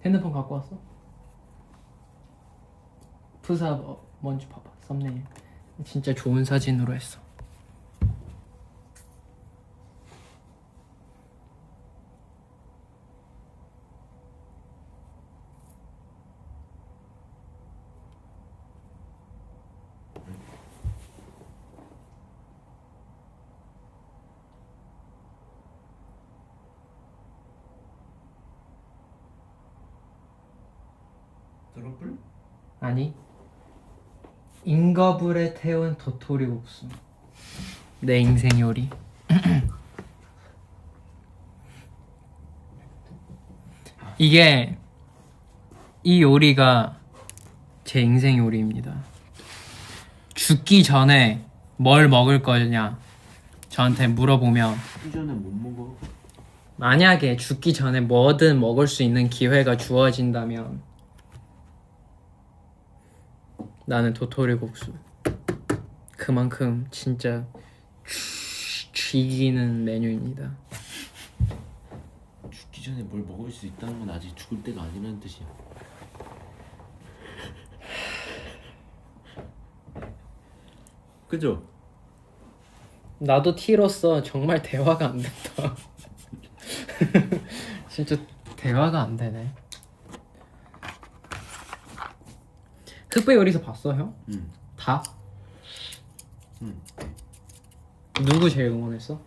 핸드폰 갖고 왔어? 푸사 먼저 봐봐. 썸네일 진짜 좋은 사진으로 했어. 트러플? 아니, 잉거불에 태운 도토리 국수. 내 인생 요리. 이게 이 요리가 제 인생 요리입니다. 죽기 전에 뭘 먹을 거냐 저한테 물어보면 죽기 전에 못 먹어. 만약에 죽기 전에 뭐든 먹을 수 있는 기회가 주어진다면 나는 도토리 국수. 그만큼 진짜 쥐기는 메뉴입니다. 죽기 전에 뭘 먹을 수 있다는 건 아직 죽을 때가 아니라는 뜻이야. 그죠? 나도 T로서 정말 대화가 안 된다. 진짜 대화가 안 되네. 흑백 요리사 봤어 형? 응. 다? 응. 누구 제일 응원했어?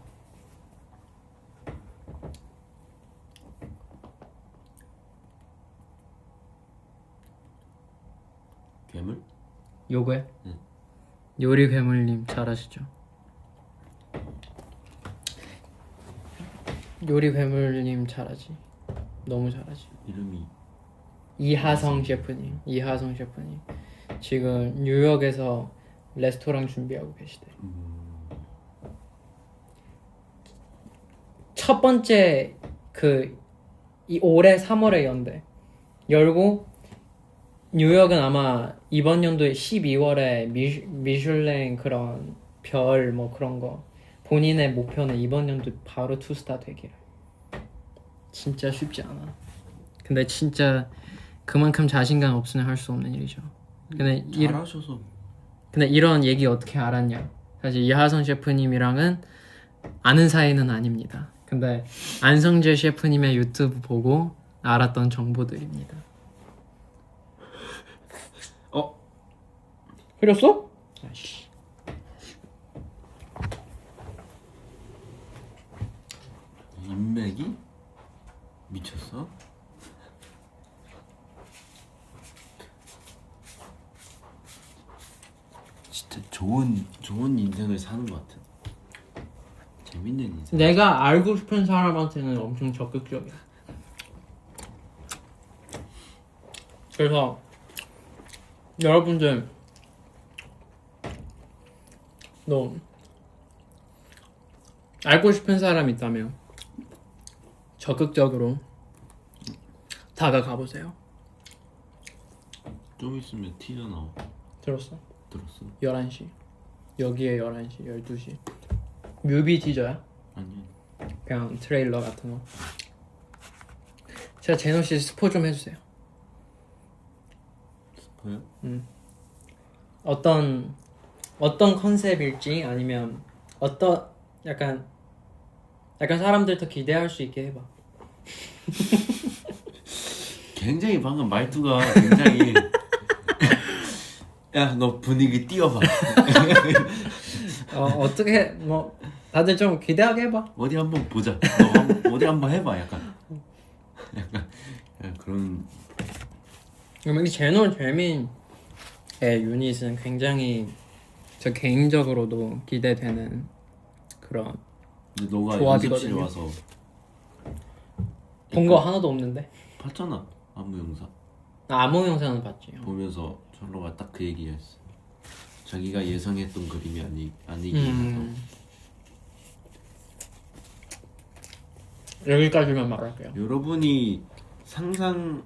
괴물? 요거에? 응. 요리 괴물님 잘하시죠? 요리 괴물님 잘하지. 너무 잘하지. 이름이 이하성 셰프님. 이하성 셰프님 지금 뉴욕에서 레스토랑 준비하고 계시대. 첫 번째 이 올해 3월에 연대 열고 뉴욕은 아마 이번 연도에 12월에 미슐랭 그런 별 뭐 그런 거 본인의 목표는 이번 연도 바로 투스타 되기를. 진짜 쉽지 않아. 근데 진짜 그만큼 자신감 없으면 할 수 없는 일이죠. 근데 잘하셔서. 근데 이런 얘기 어떻게 알았냐? 사실 이하성 셰프님이랑은 아는 사이는 아닙니다. 근데 안성재 셰프님의 유튜브 보고 알았던 정보들입니다. 흐렸어? 아이씨. 인맥이 미쳤어? 진짜 좋은 인생을 사는 것 같아. 재밌는 인생. 내가 알고 싶은 사람한테는 엄청 적극적이야. 그래서 여러분들 너 알고 싶은 사람 있다면 적극적으로 다가가 보세요. 좀 있으면 티저 나와. 들었어? 들었어? 11시 여기에 11시 12시 뮤비 티저야? 아니. 그냥 트레일러 같은 거. 제가 제노씨 스포 좀 해주세요. 스포요? 어떤 컨셉일지 아니면 약간 사람들 더 기대할 수 있게 해봐. 굉장히 방금 말투가 굉장히 야 너 분위기 띄워봐. 어떻게 뭐 다들 좀 기대하게 해봐. 어디 한번 보자. 어디 한번 해봐. 약간 그런. 그럼 이 제노 재민의 유닛은 굉장히 저 개인적으로도 기대되는 그런 근데 너가 조합이거든요. 연습실 와서 본 거 하나도 없는데. 봤잖아. 안무 영상 나 아무 영상은 봤지. 보면서 철로가 딱 그 얘기였어. 자기가 예상했던 그림이 아니기라서. 여기까지만 말할게요. 여러분이 상상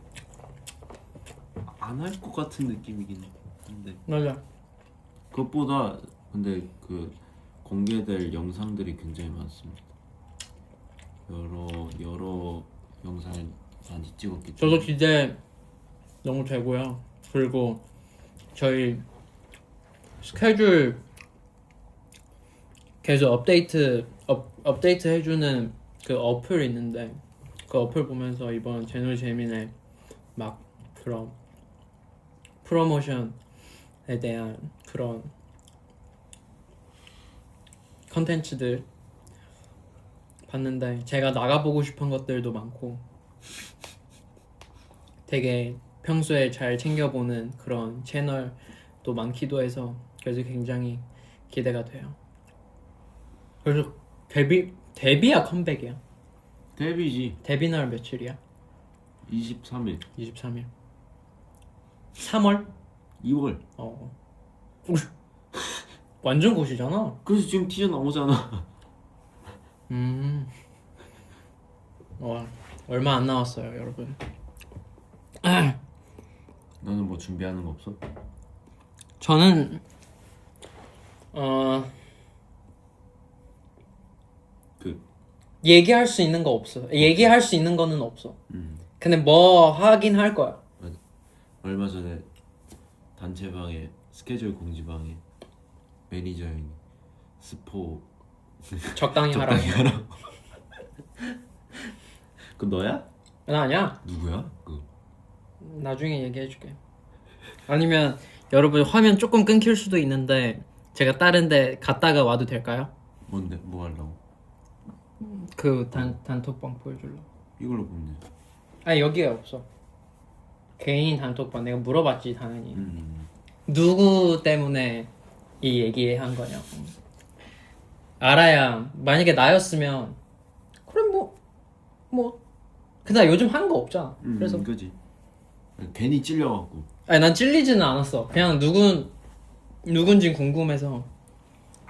안 할 것 같은 느낌이긴 한데 맞아. 그것보다 근데 그 공개될 영상들이 굉장히 많습니다. 여러 영상을 많이 찍었기 저도 때문에. 기대 너무 되고요. 그리고 저희 스케줄 계속 업데이트 해주는 그 어플 있는데 그 어플 보면서 이번 제노 재민의 막 그런 프로모션에 대한 그런 컨텐츠들 봤는데 제가 나가보고 싶은 것들도 많고 되게 평소에 잘 챙겨보는 그런 채널도 많기도 해서 그래서 굉장히 기대가 돼요. 그래서 데뷔야 컴백이야? 데뷔지. 데뷔 날 며칠이야? 23일 23일 3월? 2월. 완전 곧이잖아. 그래서 지금 티저 나오잖아. 와, 얼마 안 남았어요 여러분. 너는 뭐 준비하는 거 없어? 저는 그 얘기할 수 있는 거 없어. 얘기할 수 있는 거는 없어. 근데 뭐 하긴 할 거야. 얼마 전에 단체방에 스케줄 공지방에 매니저 형이 스포 적당히 하라고. 하라고. 그 너야? 나 아니야. 누구야? 그 나중에 얘기해줄게. 아니면 여러분 화면 조금 끊길 수도 있는데 제가 다른데 갔다가 와도 될까요? 뭔데? 뭐 하려고? 그 단톡방 보여줄래? 이걸로 보면 돼. 아니 여기에 없어. 개인 단톡방 내가 물어봤지 당연히. 누구 때문에 이 얘기한 거냐고. 알아야 만약에 나였으면 그래 뭐 근데 요즘 한 거 없잖아. 그래서 그지. 괜히 찔려갖고. 아니 난 찔리지는 않았어. 그냥 누군지 궁금해서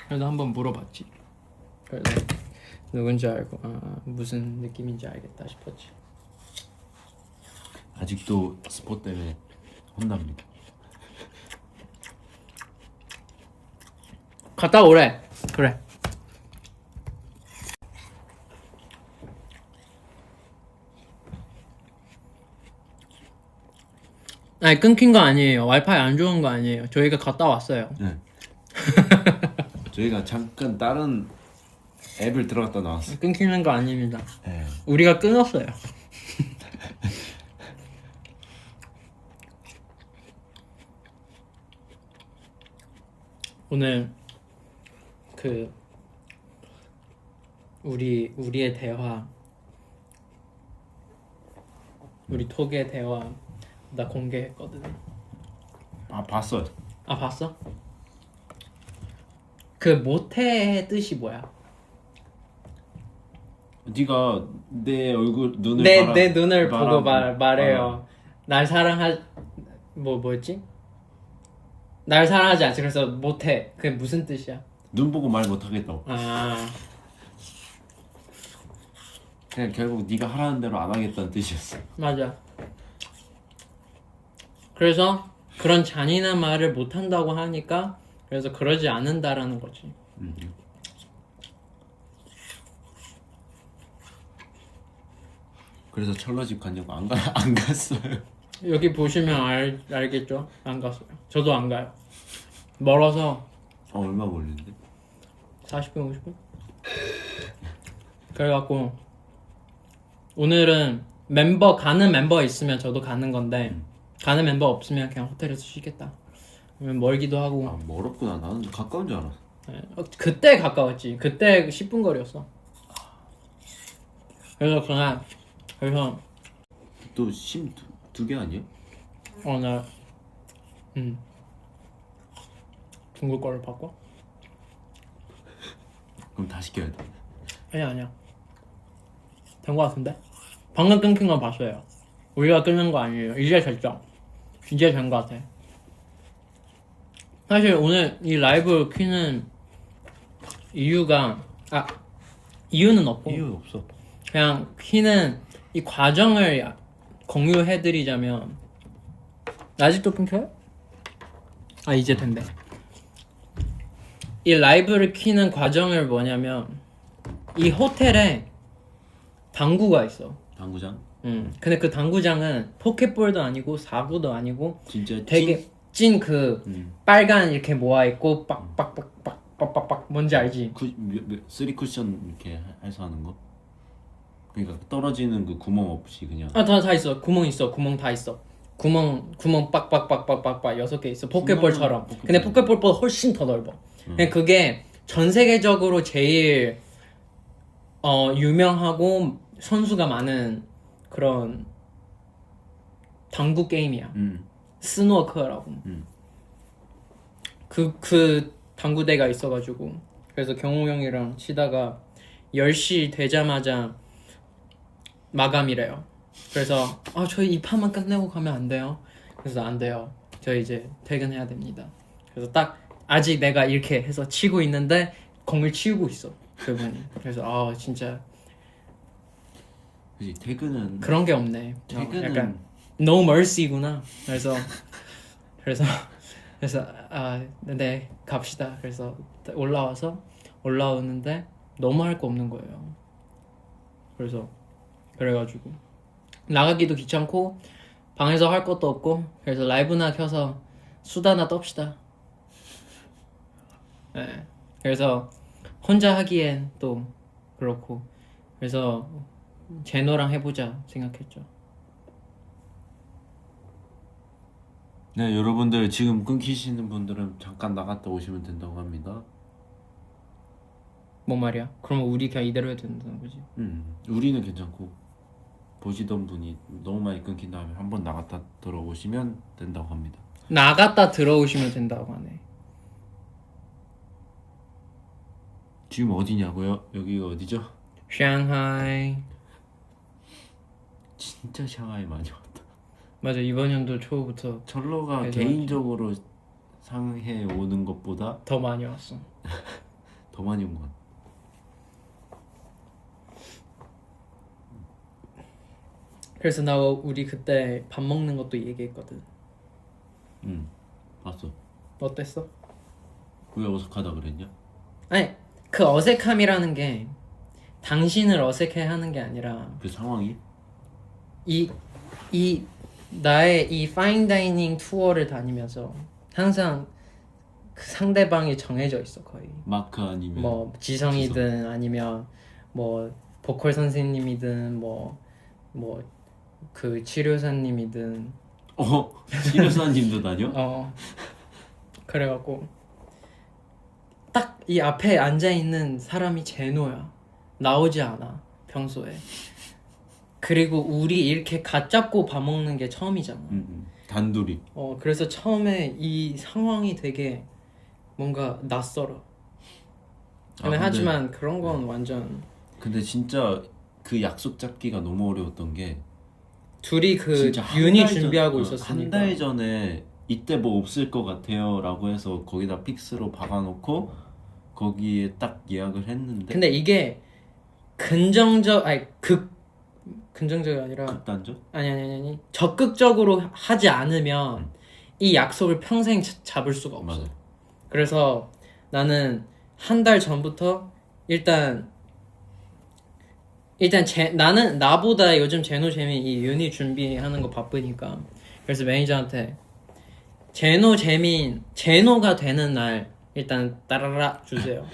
그래서 한번 물어봤지. 그래서 누군지 알고 무슨 느낌인지 알겠다 싶었지. 아직도 스포 때문에 혼납니다. 갔다 오래. 그래. 아니 끊긴 거 아니에요. 와이파이 안 좋은 거 아니에요. 저희가 갔다 왔어요. 네. 저희가 잠깐 다른 앱을 들어갔다 나왔어. 끊기는 거 아닙니다. 네. 우리가 끊었어요. 오늘 그 우리의 대화, 우리 톡의 대화 나 공개했거든. 아 봤어. 아 봤어? 그 모태의 뜻이 뭐야? 네가 내 얼굴 눈을 내 눈을 보고 말해요. 말하고. 날 사랑하 뭐였지? 날 사랑하지 않지. 그래서 못해. 그게 무슨 뜻이야? 눈 보고 말 못하겠다고. 아 그냥 결국 네가 하라는 대로 안 하겠다는 뜻이었어. 맞아. 그래서 그런 잔인한 말을 못 한다고 하니까 그래서 그러지 않는다라는 거지. 그래서 철러집 가냐고 안 갔어요. 여기 보시면 알겠죠? 안 갔어요. 저도 안 가요. 멀어서 얼마 걸리는데? 40분 50분? 그래갖고 오늘은 가는 멤버 있으면 저도 가는 건데 가는 멤버 없으면 그냥 호텔에서 쉬겠다. 왜냐면 멀기도 하고. 아 멀었구나. 나는 가까운 줄 알았어. 네. 그때 가까웠지. 그때 10분 거리였어. 그래서 또 심 두 개 아니야? 나 중국 거를 바꿔? 그럼 다 시켜야 돼. 아니야. 된 거 같은데? 방금 끊긴 건 봤어요. 우리가 끊는 거 아니에요. 이제 됐죠? 이제 된 거 같아. 사실 오늘 이 라이브 켜는 이유는 없고 이유 없어. 그냥 켜는 이 과정을 공유해드리자면 아직도 끊겨요? 아 이제 된대. 이 라이브를 켜는 과정을 뭐냐면 이 호텔에 당구가 있어. 당구장? 근데 그 당구장은 포켓볼도 아니고 사구도 아니고 진짜 되게 찐 그 빨간 이렇게 모아 있고 빡빡빡빡빡빡빡 뭔지 알지? 쓰리 쿠션 이렇게 해서 하는 거? 그러니까 떨어지는 그 구멍 없이 그냥. 다 있어. 구멍 있어. 구멍 다 있어. 구멍 빡빡빡빡빡빡 6개 있어. 포켓볼처럼. 근데 포켓볼보다 훨씬 더 넓어. 그냥 그게 전 세계적으로 제일 유명하고 선수가 많은 그런 당구 게임이야. 스노커라고. 그 당구대가 있어가지고 그래서 경호 형이랑 치다가 10시 되자마자 마감이래요. 그래서 저희 이 판만 끝내고 가면 안 돼요? 그래서 안 돼요. 저희 이제 퇴근해야 됩니다. 그래서 딱 아직 내가 이렇게 해서 치고 있는데 공을 치우고 있어 그분이. 그래서 진짜 그치, 퇴근은 그런 게 없네. 퇴근은 약간 no mercy구나. 그래서 네 갑시다. 그래서 올라오는데 너무 할 거 없는 거예요. 그래가지고 나가기도 귀찮고 방에서 할 것도 없고 그래서 라이브나 켜서 수다나 떱시다. 네. 그래서 혼자 하기엔 또 그렇고 그래서 제노랑 해보자 생각했죠. 네, 여러분들 지금 끊기시는 분들은 잠깐 나갔다 오시면 된다고 합니다. 뭔 말이야? 그러면 우리 그냥 이대로 해도 된다는 거지? 우리는 괜찮고 보시던 분이 너무 많이 끊긴 다음에 한번 나갔다 들어오시면 된다고 합니다. 나갔다 들어오시면 된다고 하네. 지금 어디냐고요? 여기가 어디죠? 샹하이. 진짜 샹하이 많이 왔다. 맞아, 이번 연도 초부터 철로가 개인적으로 상해 오는 것보다 더 많이 왔어. 더 많이 온 것 같아. 그래서 우리 그때 밥 먹는 것도 얘기했거든. 봤어. 어땠어? 왜 어색하다 그랬냐? 아니, 그 어색함이라는 게 당신을 어색해하는 게 아니라 그 상황이? 나의 이 파인다이닝 투어를 다니면서 항상 그 상대방이 정해져 있어. 거의 마크 아니면 뭐 지성이든 아니면 뭐 보컬 선생님이든 뭐 그 치료사님이든 치료사님도 다녀? 그래갖고 딱 이 앞에 앉아있는 사람이 제노야. 나오지 않아 평소에. 그리고 우리 이렇게 갓 잡고 밥 먹는 게 처음이잖아. 단둘이. 그래서 처음에 이 상황이 되게 뭔가 낯설어. 근데 하지만 그런 건 완전. 근데 진짜 그 약속 잡기가 너무 어려웠던 게 둘이 그 진짜 유닛 준비하고 있었으니까. 한 달 전에 이때 뭐 없을 것 같아요 라고 해서 거기다 픽스로 박아놓고 거기에 딱 예약을 했는데. 근데 이게 긍정적이 아니라 극단적? 아니 적극적으로 하지 않으면 이 약속을 평생 잡을 수가 없어. 맞아. 그래서 나는 한 달 전부터 나는 나보다 요즘 제노 재민 이 유닛 준비하는 거 바쁘니까 그래서 매니저한테 제노가 되는 날 일단 따라라 주세요.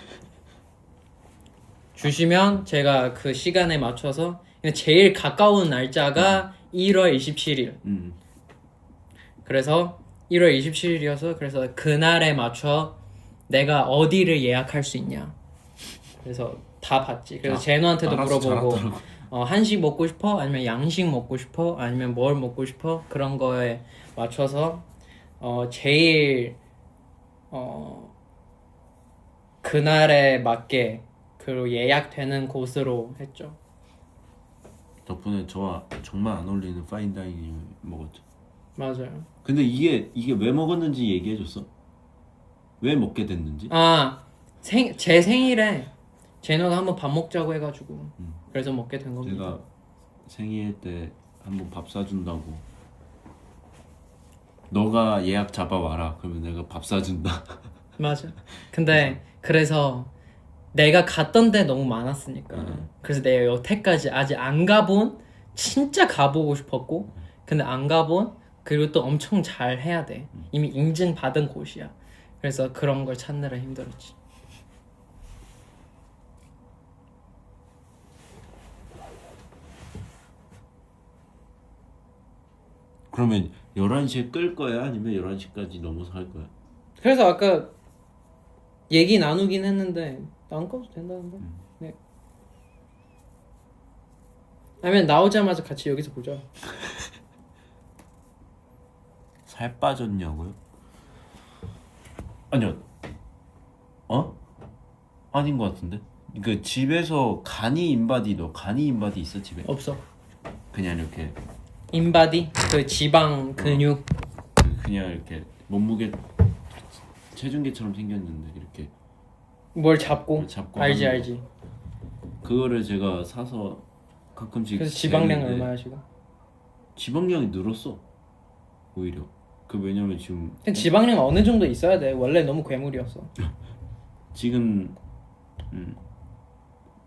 주시면 제가 그 시간에 맞춰서 제일 가까운 날짜가 1월 27일. 그래서 1월 27일이어서 그래서 그날에 맞춰 내가 어디를 예약할 수 있냐. 그래서 다 봤지. 그래서 제노한테도 물어보고 한식 먹고 싶어? 아니면 양식 먹고 싶어? 아니면 뭘 먹고 싶어? 그런 거에 맞춰서 제일 그날에 맞게 그리고 예약되는 곳으로 했죠. 덕분에 저와 정말 안 어울리는 파인다이닝을 먹었죠. 맞아요. 근데 이게 왜 먹었는지 얘기해줬어? 왜 먹게 됐는지? 제 생일에 제노가 한번 밥 먹자고 해가지고 그래서 먹게 된 겁니다. 제가 생일 때 한번 밥 사준다고. 너가 예약 잡아와라. 그러면 내가 밥 사준다. 맞아. 근데 그래서 내가 갔던 데 너무 많았으니까. 그래서 내가 여태까지 아직 안 가본 진짜 가보고 싶었고 근데 안 가본 그리고 또 엄청 잘 해야 돼. 이미 인증받은 곳이야. 그래서 그런 걸 찾느라 힘들었지. 그러면 11시에 끌 거야? 아니면 11시까지 넘어서 할 거야? 그래서 아까 얘기 나누긴 했는데 안 가도 된다는데. 네. 아니면 나오자마자 같이 여기서 보자. 살 빠졌냐고요? 아니요. 어? 아닌 것 같은데? 그 집에서 간이 인바디 있어 집에? 없어. 그냥 이렇게 인바디 그 지방 근육. 그냥 이렇게 몸무게 체중계처럼 생겼는데 이렇게 뭘 잡고. 잡고 알지 하는 알지. 그거를 제가 사서 가끔씩 그래서 지방량 재는데 얼마야 지금? 지방량이 늘었어 오히려. 그 왜냐면 지금 근데 지방량 어느 정도 있어야 돼. 원래 너무 괴물이었어. 지금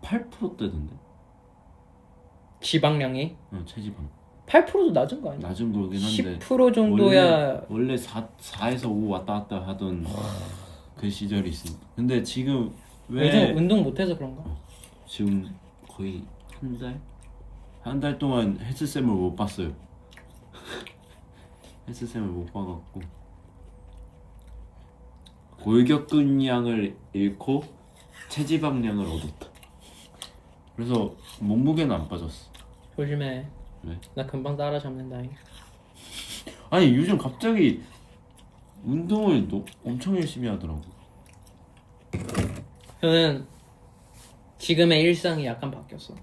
8%대던데 지방량이 체지방 8%도 낮은 거 아니야? 낮은 거긴 한데 10% 정도야. 원래 4에서 5 왔다 갔다 하던 그 시절이 있습니다. 근데 지금 왜 요즘 운동 못해서 그런가? 지금 거의 한 달 동안 헬스쌤을 못 봤어요. 헬스쌤을 못 봐갖고 골격근량을 잃고 체지방량을 얻었다. 그래서 몸무게는 안 빠졌어. 조심해. 왜? 나 금방 따라잡는다. 아니 요즘 갑자기 운동을 엄청 열심히 하더라고. 저는 지금의 일상이 약간 바뀌었어.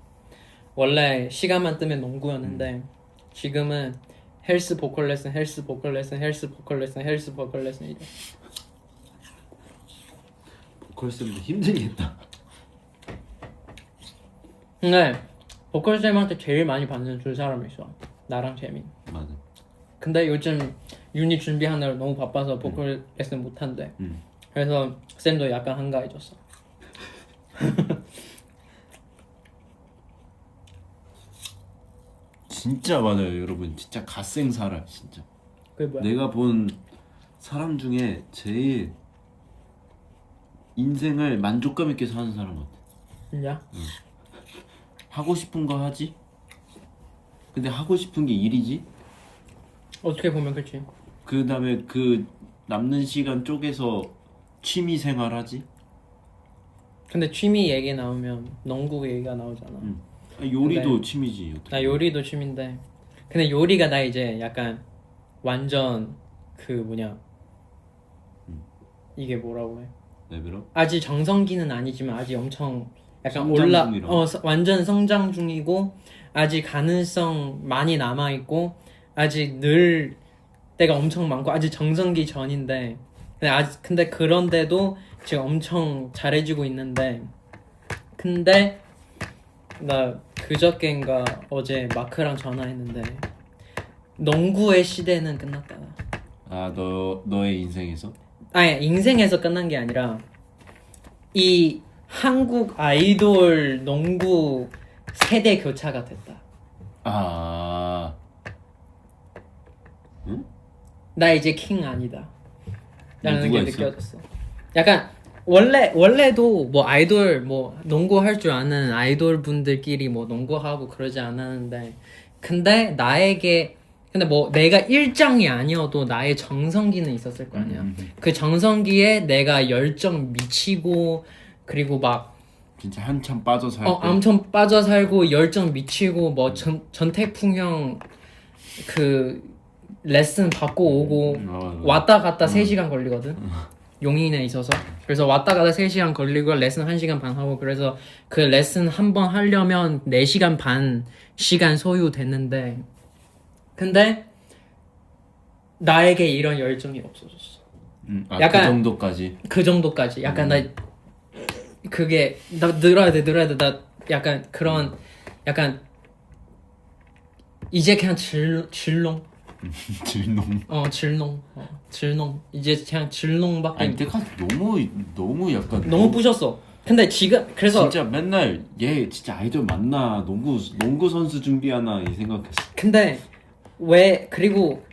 원래 시간만 뜨면 농구였는데 지금은 헬스 보컬 레슨, 헬스 보컬 레슨, 헬스 보컬 레슨, 헬스 보컬 레슨 이래. 보컬 쌤도 힘들겠다. 근데 보컬 쌤한테 제일 많이 받는 두 사람이 있어. 나랑 재민. 맞아. 근데 요즘 유닛 준비하느라 너무 바빠서 보컬 레슨 못 한대. 그래서 쌤도 약간 한가해졌어. 진짜 많아요 여러분. 진짜 갓생 살아 진짜. 그게 뭐야? 내가 본 사람 중에 제일 인생을 만족감 있게 사는 사람 같아. 진짜? 하고 싶은 거 하지? 근데 하고 싶은 게 일이지? 어떻게 보면 그렇지. 그 다음에 그 남는 시간 쪼개서 취미 생활 하지? 근데 취미 얘기 나오면 농구 얘기가 나오잖아. 요리도 근데 취미지. 어떻게 나 요리도 취미인데 근데 요리가 나 이제 약간 완전 그 뭐냐 이게 뭐라고 해? 레벨업? 아직 정성기는 아니지만 아직 엄청 약간 성장 중이라고. 완전 성장 중이고 아직 가능성 많이 남아 있고 아직 늘 때가 엄청 많고 아직 정성기 전인데 근데 그런데도 지금 엄청 잘해지고 있는데 근데 나 그저께인가 어제 마크랑 전화했는데 농구의 시대는 끝났다. 아 너의 인생에서? 아니 인생에서 끝난 게 아니라 이 한국 아이돌 농구 세대 교차가 됐다. 아 응? 나 이제 킹 아니다 라는 누가 게 있어? 느껴졌어. 약간 원래도 뭐 아이돌 뭐 농구 할 줄 아는 아이돌 분들끼리 뭐 농구하고 그러지 않았는데 근데 뭐 내가 일장이 아니어도 나의 정성기는 있었을 거 아니야. 그 정성기에 내가 열정 미치고 그리고 막 진짜 한참 빠져 살고 엄청 빠져 살고 열정 미치고 뭐 전태풍형 그 레슨 받고 오고 왔다 갔다 3시간 걸리거든. 용인에 있어서. 그래서 왔다 갔다 3시간 걸리고 레슨 1시간 반 하고 그래서 그 레슨 한 번 하려면 4시간 반 시간 소요됐는데 근데 나에게 이런 열정이 없어졌어. 약간 그 정도까지. 약간 나 그게 나 늘어야 돼. 나 약간 그런 약간 이제 그냥 질농 질농. 질농 이제 그냥 질농밖에 아니 때가 너무 약간 너무 부셨어. 근데 지금 그래서 진짜 맨날 얘 진짜 아이돌 맞나 농구 선수 준비하나 이 생각했어. 근데 왜 그리고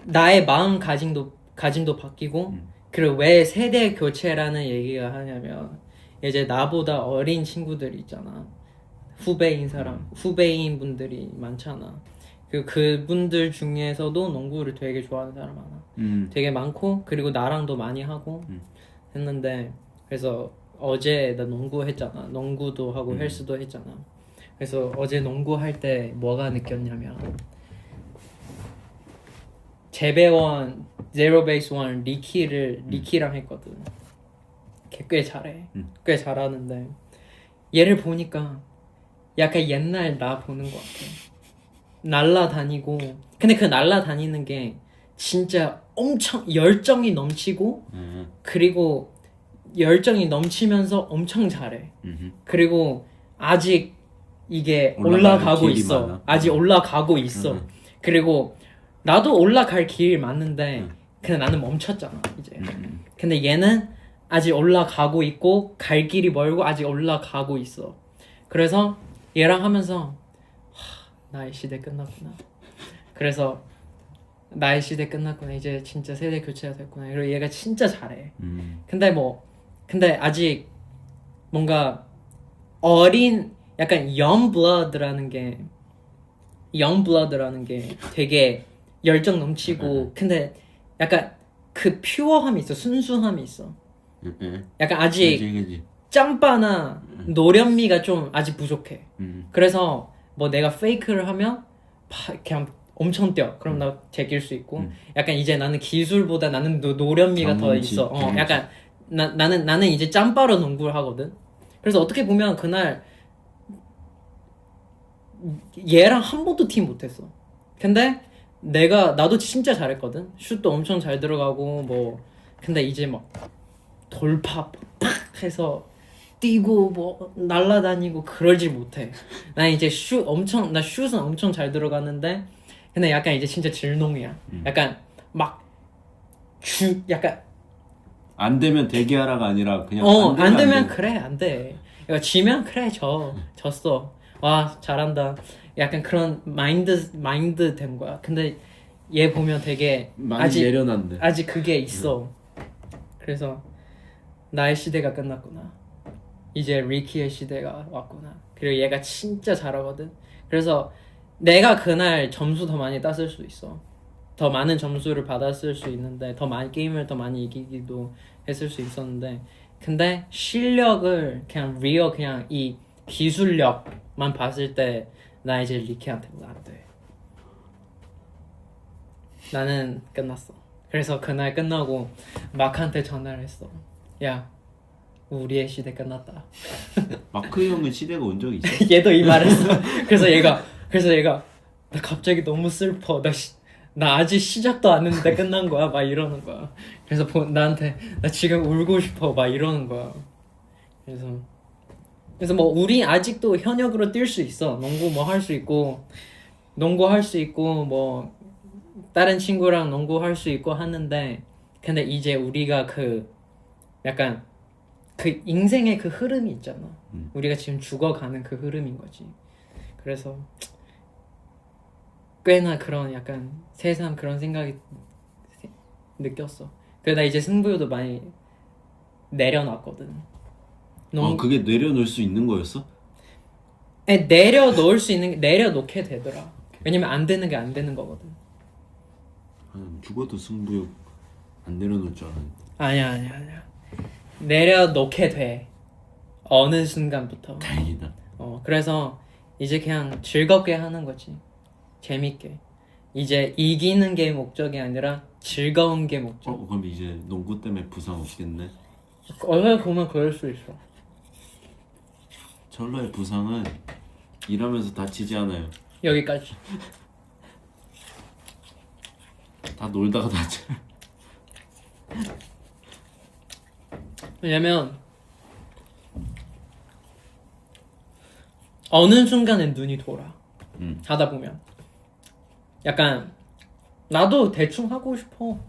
나의 마음가짐도 바뀌고 그리고 왜 세대 교체라는 얘기가 하냐면 이제 나보다 어린 친구들 있잖아. 후배인 분들이 많잖아. 그분들 중에서도 농구를 되게 좋아하는 사람 많아. 되게 많고 그리고 나랑도 많이 하고 했는데 그래서 어제 나 농구 했잖아. 농구도 하고 헬스도 했잖아. 그래서 어제 농구 할 때 뭐가 느꼈냐면 재배원 제로 베이스 원 리키랑 했거든. 걔 꽤 잘해. 꽤 잘하는데 얘를 보니까 약간 옛날 나 보는 것 같아. 날라다니고 근데 그 날라다니는 게 진짜 엄청 열정이 넘치고 그리고 열정이 넘치면서 엄청 잘해. 그리고 아직 이게 올라가고 길이 있어. 많아. 아직 올라가고 있어. 그리고 나도 올라갈 길이 맞는데 근데 나는 멈췄잖아 이제. 근데 얘는 아직 올라가고 있고 갈 길이 멀고 아직 올라가고 있어. 그래서 얘랑 하면서 나의 시대 끝났구나. 그래서 나의 시대 끝났구나. 이제 진짜 세대 교체가 됐구나. 그리고 얘가 진짜 잘해. 근데 아직 뭔가 어린 약간 young blood라는 게 되게 열정 넘치고 근데 약간 그 퓨어함이 있어. 순수함이 있어. 약간 아직 그치. 짬바나 노련미가 좀 아직 부족해. 그래서 뭐 내가 페이크를 하면 그냥 엄청 뛰어. 그럼 나 제낄 수 있고 약간 이제 나는 기술보다 나는 노련미가 더 있어. 약간 나는 이제 짬바로 농구를 하거든. 그래서 어떻게 보면 그날 얘랑 한 번도 팀 못했어. 근데 나도 진짜 잘했거든. 슛도 엄청 잘 들어가고 뭐 근데 이제 막 돌파 팍 해서 뛰고 뭐 날라다니고 그러지 못해. 난 이제 슛은 엄청 잘 들어가는데 근데 약간 이제 진짜 질농이야. 약간 막 약간 안 되면 대기하라가 아니라 그냥 안 되면 그래 안 돼. 그러니까 지면 그래 졌어. 와 잘한다. 약간 그런 마인드 된 거야. 근데 얘 보면 되게 많이 내려놨네. 아직 그게 있어. 그래서 나의 시대가 끝났구나. 이제 리키의 시대가 왔구나. 그리고 얘가 진짜 잘하거든. 그래서 내가 그날 점수 더 많이 땄을 수 있어. 더 많은 점수를 받았을 수 있는데 더 많이 게임을 더 많이 이기기도 했을 수 있었는데 근데 실력을 그냥 이 기술력만 봤을 때 나 이제 리키한테 안 돼. 나는 끝났어. 그래서 그날 끝나고 마크한테 전화를 했어. 야 우리의 시대 끝났다. 마크 형은 시대가 온 적이 있어? 얘도 이 말했어. 그래서 얘가 나 갑자기 너무 슬퍼. 나 아직 시작도 안 했는데 끝난 거야. 막 이러는 거야. 그래서 나한테 나 지금 울고 싶어. 막 이러는 거야. 그래서 뭐 우리 아직도 현역으로 뛸 수 있어. 농구 뭐 할 수 있고 뭐 다른 친구랑 농구 할 수 있고 하는데 근데 이제 우리가 그 약간 그 인생의 그 흐름이 있잖아. 우리가 지금 죽어가는 그 흐름인 거지. 그래서 꽤나 그런 약간 새삼 그런 생각이 느꼈어. 그래서 나 이제 승부욕도 많이 내려놨거든. 그게 내려놓을 수 있는 거였어? 내려놓게 되더라. 왜냐면 안 되는 게 안 되는 거거든. 죽어도 승부욕 안 내려놓을 줄 알았는데. 아니야. 내려놓게 돼. 어느 순간부터. 다행이다. 그래서 이제 그냥 즐겁게 하는 거지. 재밌게. 이제 이기는 게 목적이 아니라 즐거운 게 목적. 그럼 이제 농구 때문에 부상 없겠네? 어떻게 보면 그럴 수 있어. 철러의 부상은 일하면서 다치지 않아요. 여기까지. 다 놀다가 다쳐요. 왜냐면 어느 순간에 눈이 돌아. 하다 보면 약간 나도 대충 하고 싶어.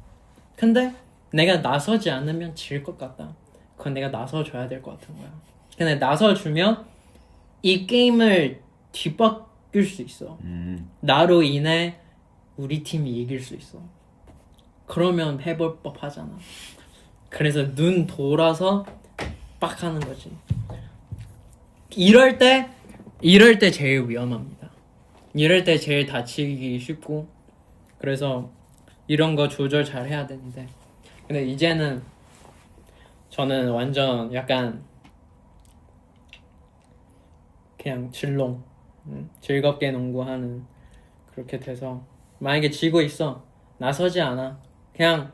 근데 내가 나서지 않으면 질 것 같다. 그건 내가 나서줘야 될 것 같은 거야. 근데 나서주면 이 게임을 뒤바뀔 수 있어. 나로 인해 우리 팀이 이길 수 있어. 그러면 해볼 법하잖아. 그래서 눈 돌아서 빡 하는 거지. 이럴 때 제일 위험합니다. 이럴 때 제일 다치기 쉽고, 그래서 이런 거 조절 잘 해야 되는데, 근데 이제는 저는 완전 약간 그냥 즐겁게 농구하는 그렇게 돼서, 만약에 지고 있어, 나서지 않아. 그냥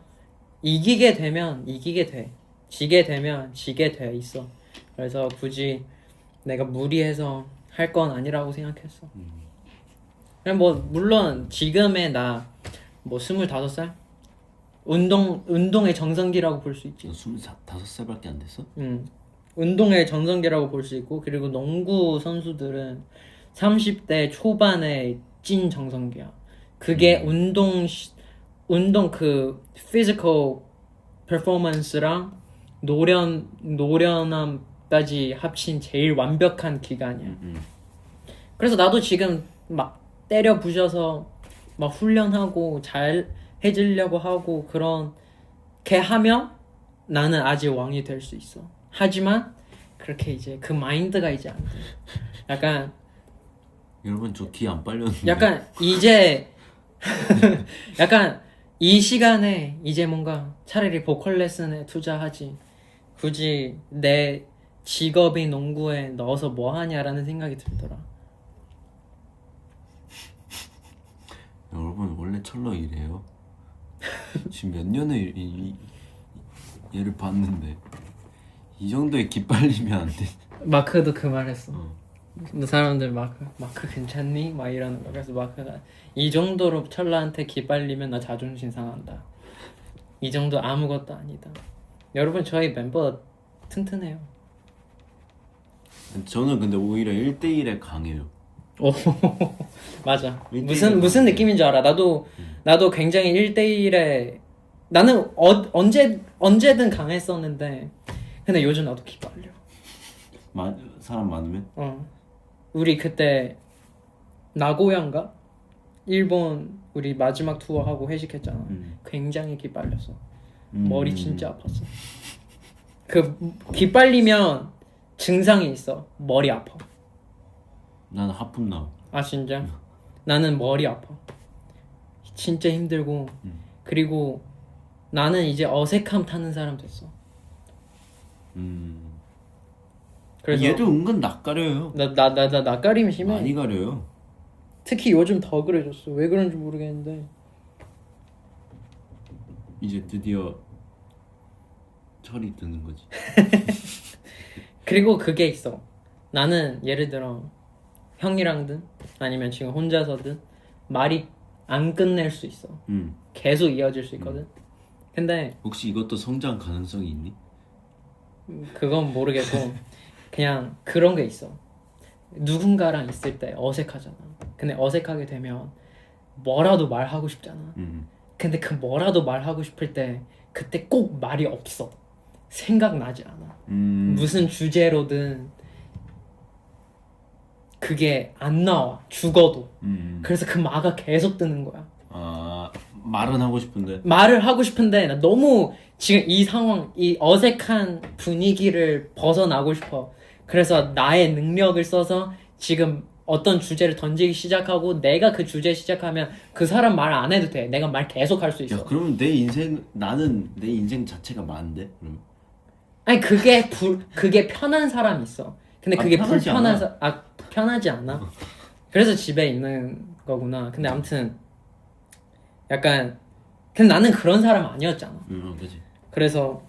이기게 되면 이기게 돼, 지게 되면 지게 돼 있어. 그래서 굳이 내가 무리해서 할 건 아니라고 생각했어. 그냥 뭐 물론 지금의 나 뭐 25살? 운동의 정성기라고 볼 수 있지. 25살밖에 안 됐어? 운동의 정성기라고 볼 수 있고, 그리고 농구 선수들은 30대 초반의 찐 정성기야. 그게 운동 그 피지컬 퍼포먼스랑 노련함까지 합친 제일 완벽한 기간이야. 그래서 나도 지금 막 때려 부셔서 막 훈련하고 잘 해지려고 하고 그렇게 하면 나는 아직 왕이 될 수 있어. 하지만 그렇게 이제 그 마인드가 이제 안 돼. 약간 여러분 저 기 안 빨렸는데. 약간 이제 약간 이 시간에 이제 뭔가 차라리 보컬 레슨에 투자하지, 굳이 내 직업인 농구에 넣어서 뭐 하냐라는 생각이 들더라. 여러분 원래 철러 이래요. 지금 몇 년을 얘를 봤는데 이 정도의 기빨리면 안 돼. 마크도 그 말했어. 근데 사람들 마크 괜찮니? 막 이러는 거. 그래서 마크가 이 정도로 철라한테 기빨리면 나 자존심 상한다. 이 정도 아무것도 아니다. 여러분 저희 멤버 튼튼해요. 저는 근데 오히려 1대1에 강해요. 오 맞아. 일대일에 무슨 느낌인 줄 알아. 나도 굉장히 1대1에 나는 언제든 강했었는데, 근데 요즘 나도 기빨려. 사람 많으면? 우리 그때 나고야인가? 일본 우리 마지막 투어 하고 회식했잖아. 굉장히 기빨렸어. 머리 진짜 아팠어. 그 기빨리면 증상이 있어. 머리 아파. 나는 하품 나. 아 진짜? 나는 머리 아파. 진짜 힘들고, 그리고 나는 이제 어색함 타는 사람 됐어. 그래서 얘도 은근 낯가려요. 나 낯가림 심해. 많이 가려요. 특히 요즘 더 그래졌어. 왜 그런지 모르겠는데. 이제 드디어 철이 드는 거지. 그리고 그게 있어. 나는 예를 들어 형이랑든 아니면 지금 혼자서든 말이 안 끝낼 수 있어. 계속 이어질 수 있거든. 근데 혹시 이것도 성장 가능성이 있니? 그건 모르겠고 그냥 그런 게 있어. 누군가랑 있을 때 어색하잖아. 근데 어색하게 되면 뭐라도 말하고 싶잖아. 근데 그 뭐라도 말하고 싶을 때 그때 꼭 말이 없어. 생각나지 않아. 무슨 주제로든 그게 안 나와. 죽어도. 그래서 그 마가 계속 뜨는 거야. 아, 말은 하고 싶은데. 말을 하고 싶은데 나 너무 지금 이 상황, 이 어색한 분위기를 벗어나고 싶어. 그래서 나의 능력을 써서 지금 어떤 주제를 던지기 시작하고, 내가 그 주제 시작하면 그 사람 말 안 해도 돼. 내가 말 계속 할 수 있어. 야, 그러면 나는 내 인생 자체가 많은데? 그럼. 아니 그게 편한 사람이 있어. 근데 그게 편하지 불편한 편하지 않아? 그래서 집에 있는 거구나. 근데 아무튼 약간, 근데 나는 그런 사람 아니었잖아. 그지. 그래서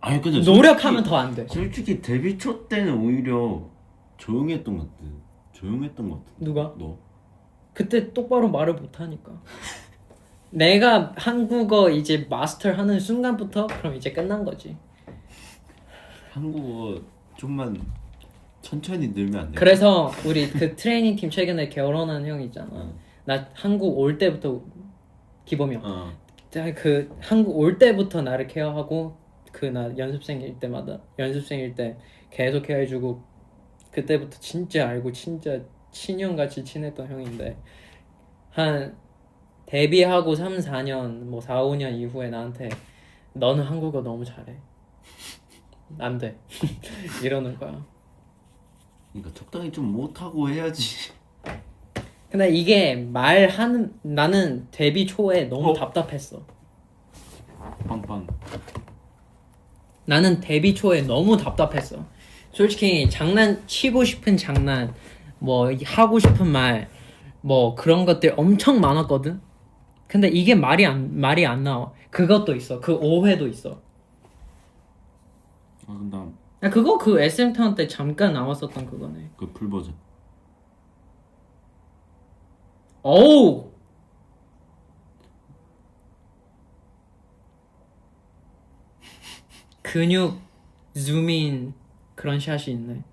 아니 근데 노력하면 더 안 돼. 솔직히 데뷔 초 때는 오히려 조용했던 것 같아. 누가? 너. 그때 똑바로 말을 못 하니까. 내가 한국어 이제 마스터하는 순간부터 그럼 이제 끝난 거지. 한국어 좀만 천천히 늘면 안 돼? 그래서 우리 그 트레이닝 팀 최근에 결혼한 형 있잖아. 나 한국 올 때부터, 기범이 형. 그 한국 올 때부터 나를 케어하고 그 나 연습생일 때 계속 해주고 그때부터 진짜 알고 진짜 친형같이 친했던 형인데 한 데뷔하고 3, 4년 뭐 4, 5년 이후에 나한테 너는 한국어 너무 잘해 안 돼 이러는 거야. 그러니까 적당히 좀 못하고 해야지. 근데 이게 말하는 나는 데뷔 초에 너무 답답했어. 빵빵. 나는 데뷔 초에 너무 답답했어. 솔직히 장난치고 싶은 장난, 뭐 하고 싶은 말, 뭐 그런 것들 엄청 많았거든. 근데 이게 말이 안 나와. 그것도 있어. 그 오해도 있어. 아 근데 야, 그거 그 SM 타운 때 잠깐 나왔었던 그거네. 그 풀 버전. 어우. 근육 줌인 그런 샷이 있네.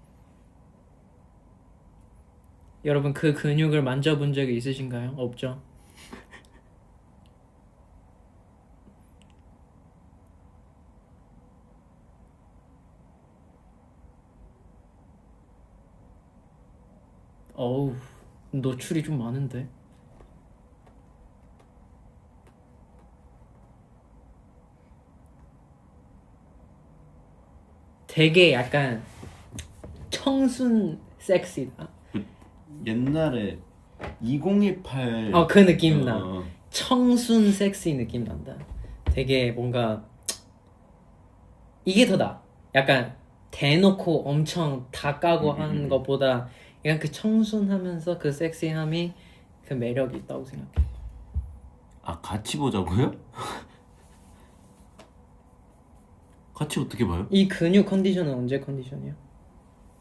여러분 그 근육을 만져본 적이 있으신가요? 없죠? 어우 노출이 좀 많은데. 되게 약간 청순 섹시다. 옛날에 2018. 그 느낌 나. 어. 청순 섹시 느낌 난다. 되게 뭔가 이게 더 나. 약간 대놓고 엄청 다 까고 하는 것보다 약간 그 청순하면서 그 섹시함이 그 매력이 있다고 생각해. 아 같이 보자고요? 같이 어떻게 봐요? 이 근육 컨디션은 언제 컨디션이야?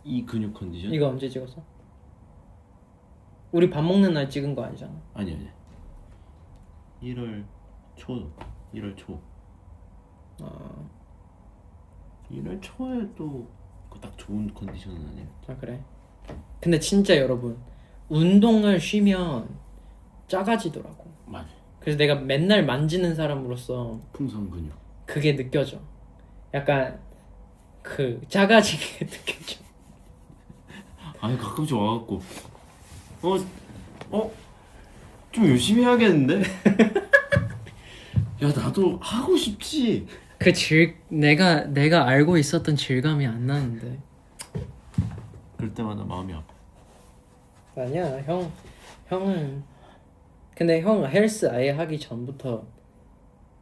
이 근육 컨디션? 이거 언제 찍었어? 우리 밥 먹는 날 찍은 거 아니잖아. 아니 1월 초. 1월 초. 1월 초에도 딱 좋은 컨디션은 아니에요. 아 그래? 근데 진짜 여러분 운동을 쉬면 작아지더라고. 맞아. 그래서 내가 맨날 만지는 사람으로서 풍선 근육. 그게 느껴져. 약간 그 작아지게 느껴져. 아니 가끔씩 와갖고 좀 열심히 해야겠는데? 야 나도 하고 싶지. 내가 알고 있었던 질감이 안 나는데. 그럴 때마다 마음이 아파. 아니야 형은 근데 형 헬스 아예 하기 전부터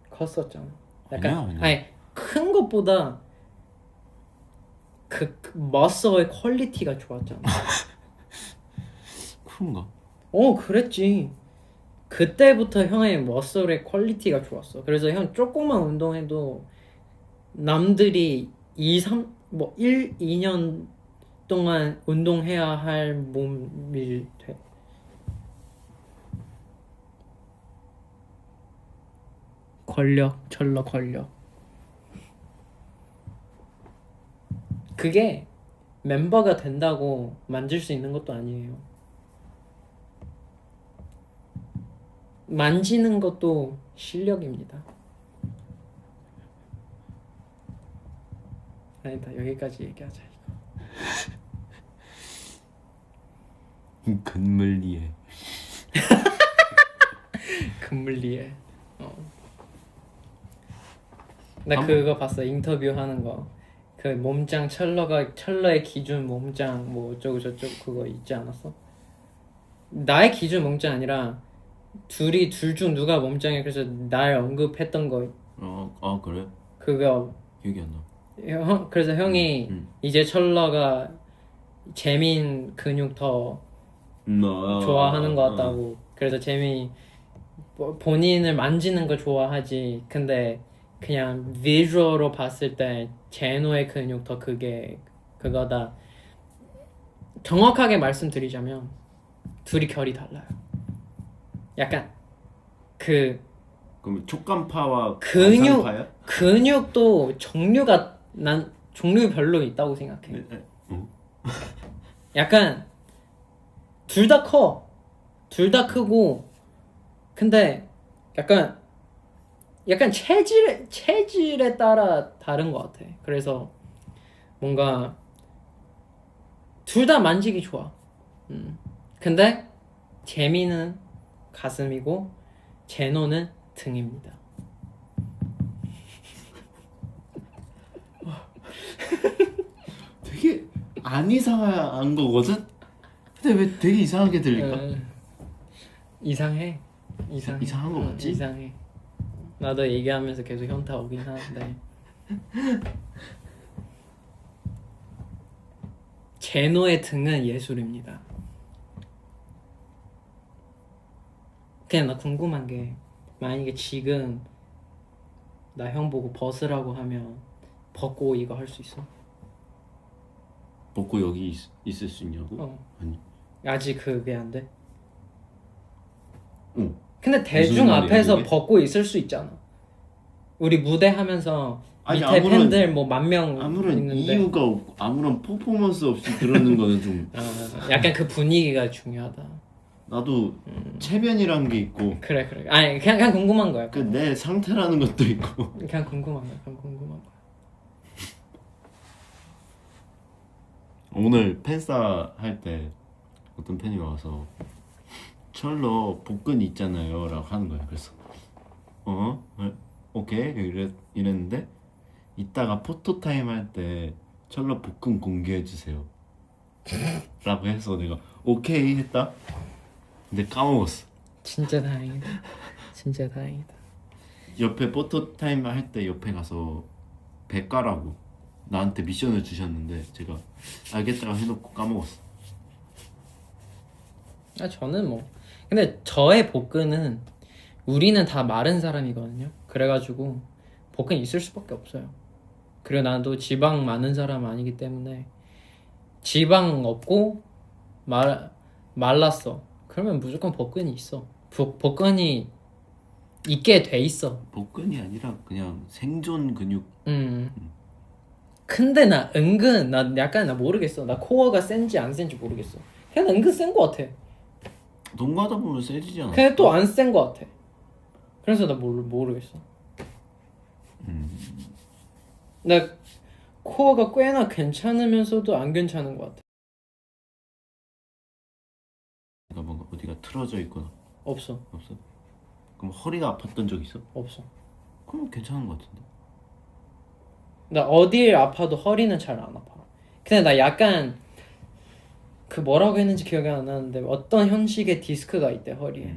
컸었잖아. 약간 아니야. 아니 큰 것보다 그 머슬의 퀄리티가 좋았잖아. 그런가? 그랬지. 그때부터 형의 머슬의 퀄리티가 좋았어. 그래서 형 조금만 운동해도 남들이 1, 2년 동안 운동해야 할 몸이 돼. 철러 권력. 그게 멤버가 된다고 만질 수 있는 것도 아니에요. 만지는 것도 실력입니다. 아니다 여기까지 얘기하자 이거. 근물리에. 금물리에. 나 그거 봤어. 인터뷰 하는 거. 그 몸짱 철러의 기준 몸짱 뭐 어쩌고 저쩌고 그거 있지 않았어? 나의 기준 몸짱 아니라 둘 중 누가 몸짱이야. 그래서 날 언급했던 거. 그래? 그거 기억이 안 나. 그래서 형이 이제 철러가 재민 근육 더 좋아하는 것 같다고. 그래서 재민이 본인을 만지는 거 좋아하지. 근데 그냥 비주얼로 봤을 때 제노의 근육 더 그거다. 정확하게 말씀드리자면 둘이 결이 달라요. 약간 그럼 촉감파와 근육도 난 종류별로 있다고 생각해. 약간 둘 다 커. 둘 다 크고 근데 약간 약간 체질에 따라 다른 것 같아. 그래서 뭔가 둘 다 만지기 좋아. 근데 재미는 가슴이고 제노는 등입니다. 되게 안 이상한 거거든? 근데 왜 되게 이상하게 들릴까? 이상해. 이상한 거 맞지? 이상해. 나도 얘기하면서 계속 현타 오긴 하는데 제노의 등은 예술입니다. 그냥 나 궁금한 게 만약에 지금 나 형 보고 벗으라고 하면 벗고 이거 할 수 있어? 벗고 여기 있을 수 있냐고? 아니. 아직 그게 안 돼? 응. 근데 대중 말이야, 앞에서 그게? 벗고 있을 수 있잖아. 우리 무대 하면서 아니, 밑에 아무런- 팬들 뭐 만 명 아무런 있는데 이유가 없고 아무런 퍼포먼스 없이 그러는 거는 좀 약간 그 분위기가 중요하다. 나도 체면이란 게 있고 그래. 아니 그냥 궁금한 거야. 그 내 상태라는 것도 있고 그냥 궁금한 거야. 오늘 팬싸 할 때 어떤 팬이 와서 철러 복근 있잖아요 라고 하는 거야. 그래서 오케이 이랬는데 이따가 포토타임 할 때 철러 복근 공개해 주세요 라고 해서 내가 오케이 했다. 근데 까먹었어. 진짜 다행이다. 진짜 다행이다. 옆에 포토타임 할 때 옆에 가서 백가라고 나한테 미션을 주셨는데 제가 알겠다고 해놓고 까먹었어. 저는 뭐 근데 저의 복근은 우리는 다 마른 사람이거든요. 그래가지고 복근 있을 수밖에 없어요. 그리고 나도 지방 많은 사람 아니기 때문에 지방 없고 말랐어. 그러면 무조건 복근이 있어. 복근이 있게 돼 있어. 복근이 아니라 그냥 생존 근육. 근데 나 은근 나 약간 나 모르겠어. 나 코어가 센지 안 센지 모르겠어. 그냥 은근 센 거 같아. 농구하다 보면 세지지 않아? 근데 또 안 센 거 같아. 그래서 나 모르겠어. 나 코어가 꽤나 괜찮으면서도 안 괜찮은 것 같아. 그러니까 뭔가 어디가 틀어져 있거나 없어. 그럼 허리가 아팠던 적 있어? 없어. 그럼 괜찮은 것 같은데. 나 어딜 아파도 허리는 잘 안 아파. 근데 나 약간 그 뭐라고 했는지 기억이 안 나는데 어떤 형식의 디스크가 있대 허리에.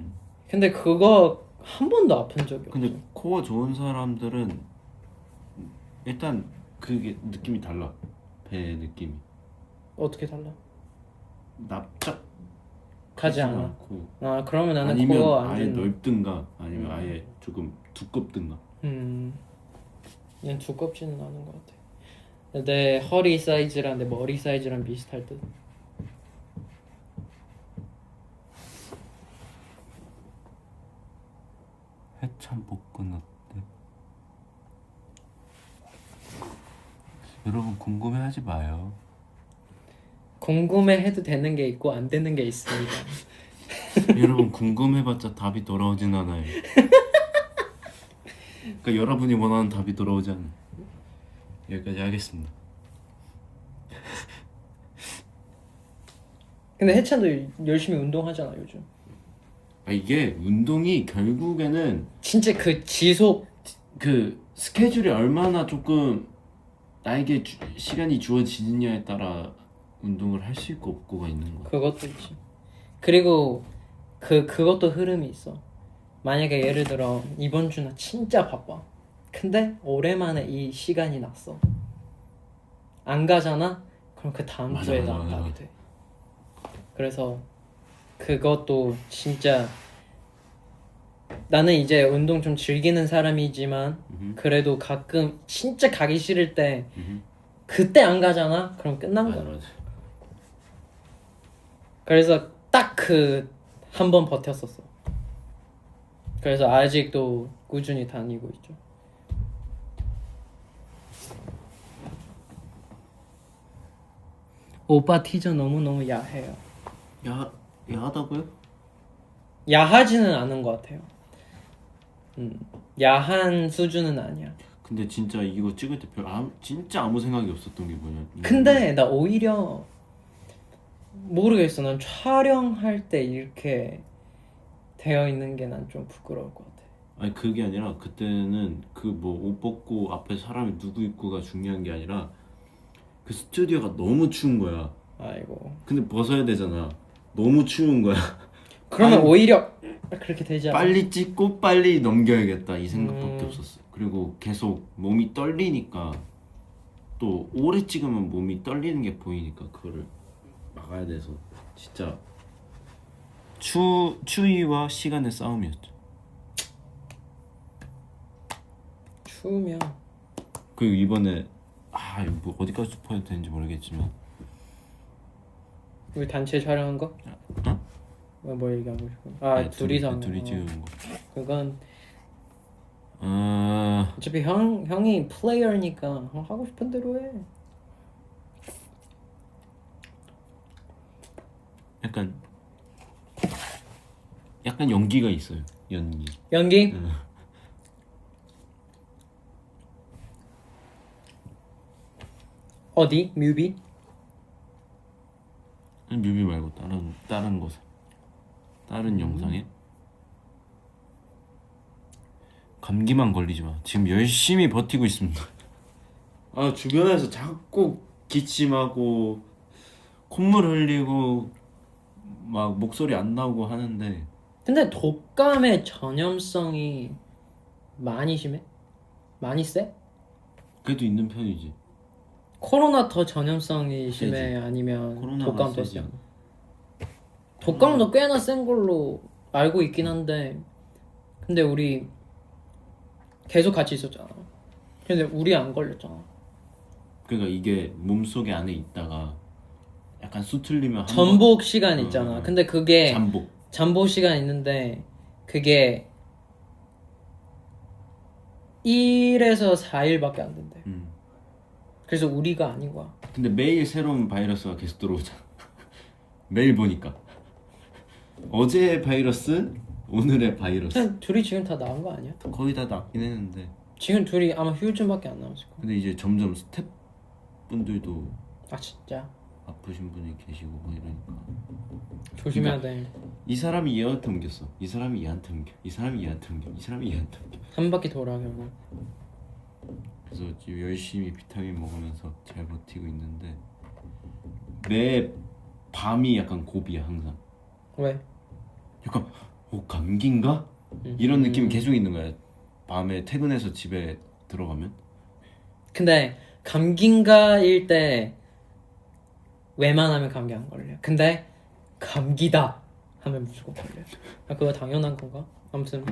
근데 그거 한 번도 아픈 적이 없어. 근데 코어 좋은 사람들은 일단 그게 느낌이 달라. 배 느낌이 어떻게 달라? 납작 가지 크지가 않아. 않고 아 그러면 나는 아니면 코어 안 아예 좋은. 넓든가 아니면 아예 조금 두껍든가. 그냥 두껍지는 않은 것 같아. 내 허리 사이즈랑 내 머리 사이즈랑 비슷할 듯. 해찬 복근 어때? 여러분 궁금해하지 마요. 궁금해해도 되는 게 있고 안 되는 게 있습니다. 여러분 궁금해봤자 답이 돌아오진 않아요. 그러니까 여러분이 원하는 답이 돌아오지 않아요. 여기까지 하겠습니다. 근데 해찬도 열심히 운동하잖아 요즘. 이게 운동이 결국에는 진짜 그 지속. 그 스케줄이 얼마나 조금 나에게 시간이 주어지느냐에 따라 운동을 할 수 있고 없고가 있는 거야. 그것도 있지. 그리고 그것도 흐름이 있어. 만약에 예를 들어 이번 주 나 진짜 바빠. 근데 오랜만에 이 시간이 났어. 안 가잖아? 그럼 그 다음 맞아, 주에 맞아, 나 안 맞아, 가게 맞아. 돼. 그래서 그것도 진짜 나는 이제 운동 좀 즐기는 사람이지만 그래도 가끔 진짜 가기 싫을 때 그때 안 가잖아? 그럼 끝난 거야. 맞아. 그래서 딱 그 한 번 버텼었어. 그래서 아직도 꾸준히 다니고 있죠. 오빠 티저 너무너무 야해요. 야하다고요? 야하지는 않은 것 같아요. 야한 수준은 아니야. 근데 진짜 이거 찍을 때 진짜 아무 생각이 없었던 게 뭐냐. 근데 나 오히려 모르겠어. 난 촬영할 때 이렇게 되어 있는 게 난 좀 부끄러울 것 같아. 아니 그게 아니라 그때는 그 뭐 옷 벗고 앞에 사람이 누구 있고가 중요한 게 아니라 그 스튜디오가 너무 추운 거야. 아이고. 근데 벗어야 되잖아. 너무 추운 거야. 그러면 아니, 오히려 그렇게 되지 않아? 빨리 찍고 빨리 넘겨야겠다 이 생각밖에 없었어. 그리고 계속 몸이 떨리니까 또 오래 찍으면 몸이 떨리는 게 보이니까 그거를 막아야 돼서 진짜 추위와 시간의 싸움이었죠. 추우면 그리고 이번에 이거 뭐 어디까지 스포해도 되는지 모르겠지만 우리 단체 촬영한 거? 어? 뭐 얘기하고 싶어? 아니, 둘이서 한 둘이 거. 찍은 거. 그건 아 어차피 형이 플레이어니까 하고 싶은 대로 해. 약간 연기가 있어요. 연기. 연기? 응. 어디? 뮤비? 아니, 뮤비 말고 다른 곳에 다른 영상에 감기만 걸리지 마. 지금 열심히 버티고 있습니다. 주변에서 자꾸 기침하고 콧물 흘리고 막 목소리 안 나오고 하는데 근데 독감의 전염성이 많이 심해? 많이 세? 그래도 있는 편이지. 코로나 더 전염성이 심해? 세지. 아니면 코로나가 독감 더 세지. 세? 독감도 꽤나 센 걸로 알고 있긴 한데 근데 우리 계속 같이 있었잖아. 근데 우리 안 걸렸잖아. 그러니까 이게 몸속에 안에 있다가 약간 수틀리면 한 전복 시간 있잖아. 근데 그게 잠복 시간 있는데 그게 1에서 4일밖에 안 된대. 그래서 우리가 아닌 거야. 근데 매일 새로운 바이러스가 계속 들어오잖아. 매일 보니까 어제의 바이러스, 오늘의 바이러스. 그냥 둘이 지금 다 나은 거 아니야? 거의 다 낫긴 했는데 지금 둘이 아마 휴일쯤밖에 안 남았을 거야. 근데 이제 점점 스태프분들도 아 진짜? 아프신 분이 계시고 뭐 이러니까 조심해야 돼. 이 사람이 얘한테 옮겼어. 이 사람이 얘한테 옮겨. 이 사람이 얘한테 옮겨. 이 사람이 얘한테 옮겨. 한 바퀴 돌아 결국. 그래서 지금 열심히 비타민 먹으면서 잘 버티고 있는데 내 밤이 약간 고비야 항상. 왜? 약간 감기인가? 이런 느낌이 계속 있는 거야. 밤에 퇴근해서 집에 들어가면. 근데 감기인가일 때 웬만하면 감기 안 걸려. 근데 감기다 하면 무조건 걸려. 그거 당연한 건가? 아무튼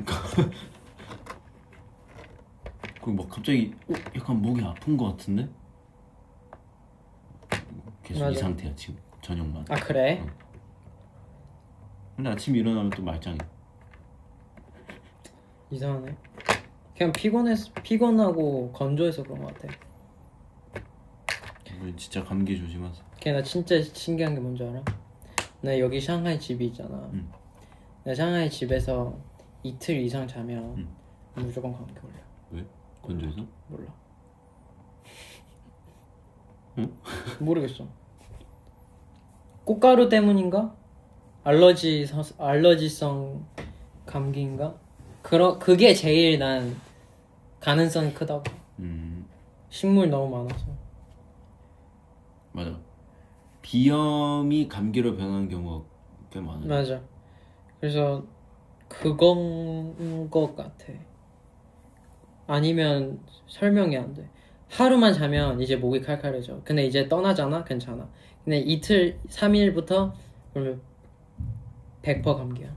그리고 막 갑자기 약간 목이 아픈 거 같은데? 계속 맞아. 이 상태야 지금 저녁만. 아 그래? 근데 아침에 일어나면 또 말짱해. 이상하네. 그냥 피곤하고 건조해서 그런 것 같아. 진짜 감기 조심하세요. 걔 나 진짜 신기한 게 뭔지 알아? 나 여기 샹하이 집이 있잖아. 나 샹하이 집에서 이틀 이상 자면 무조건 감기 걸려. 왜? 건조해서? 몰라. 응? 모르겠어. 꽃가루 때문인가? 알러지성 감기인가? 그게 제일 난 가능성이 크다고. 식물 너무 많아서. 맞아. 비염이 감기로 변하는 경우가 꽤 많아요. 맞아. 그래서 그건 것 같아. 아니면 설명이 안 돼. 하루만 자면 이제 목이 칼칼해져. 근데 이제 떠나잖아? 괜찮아. 근데 이틀, 3일부터 그러면 100% 감기야.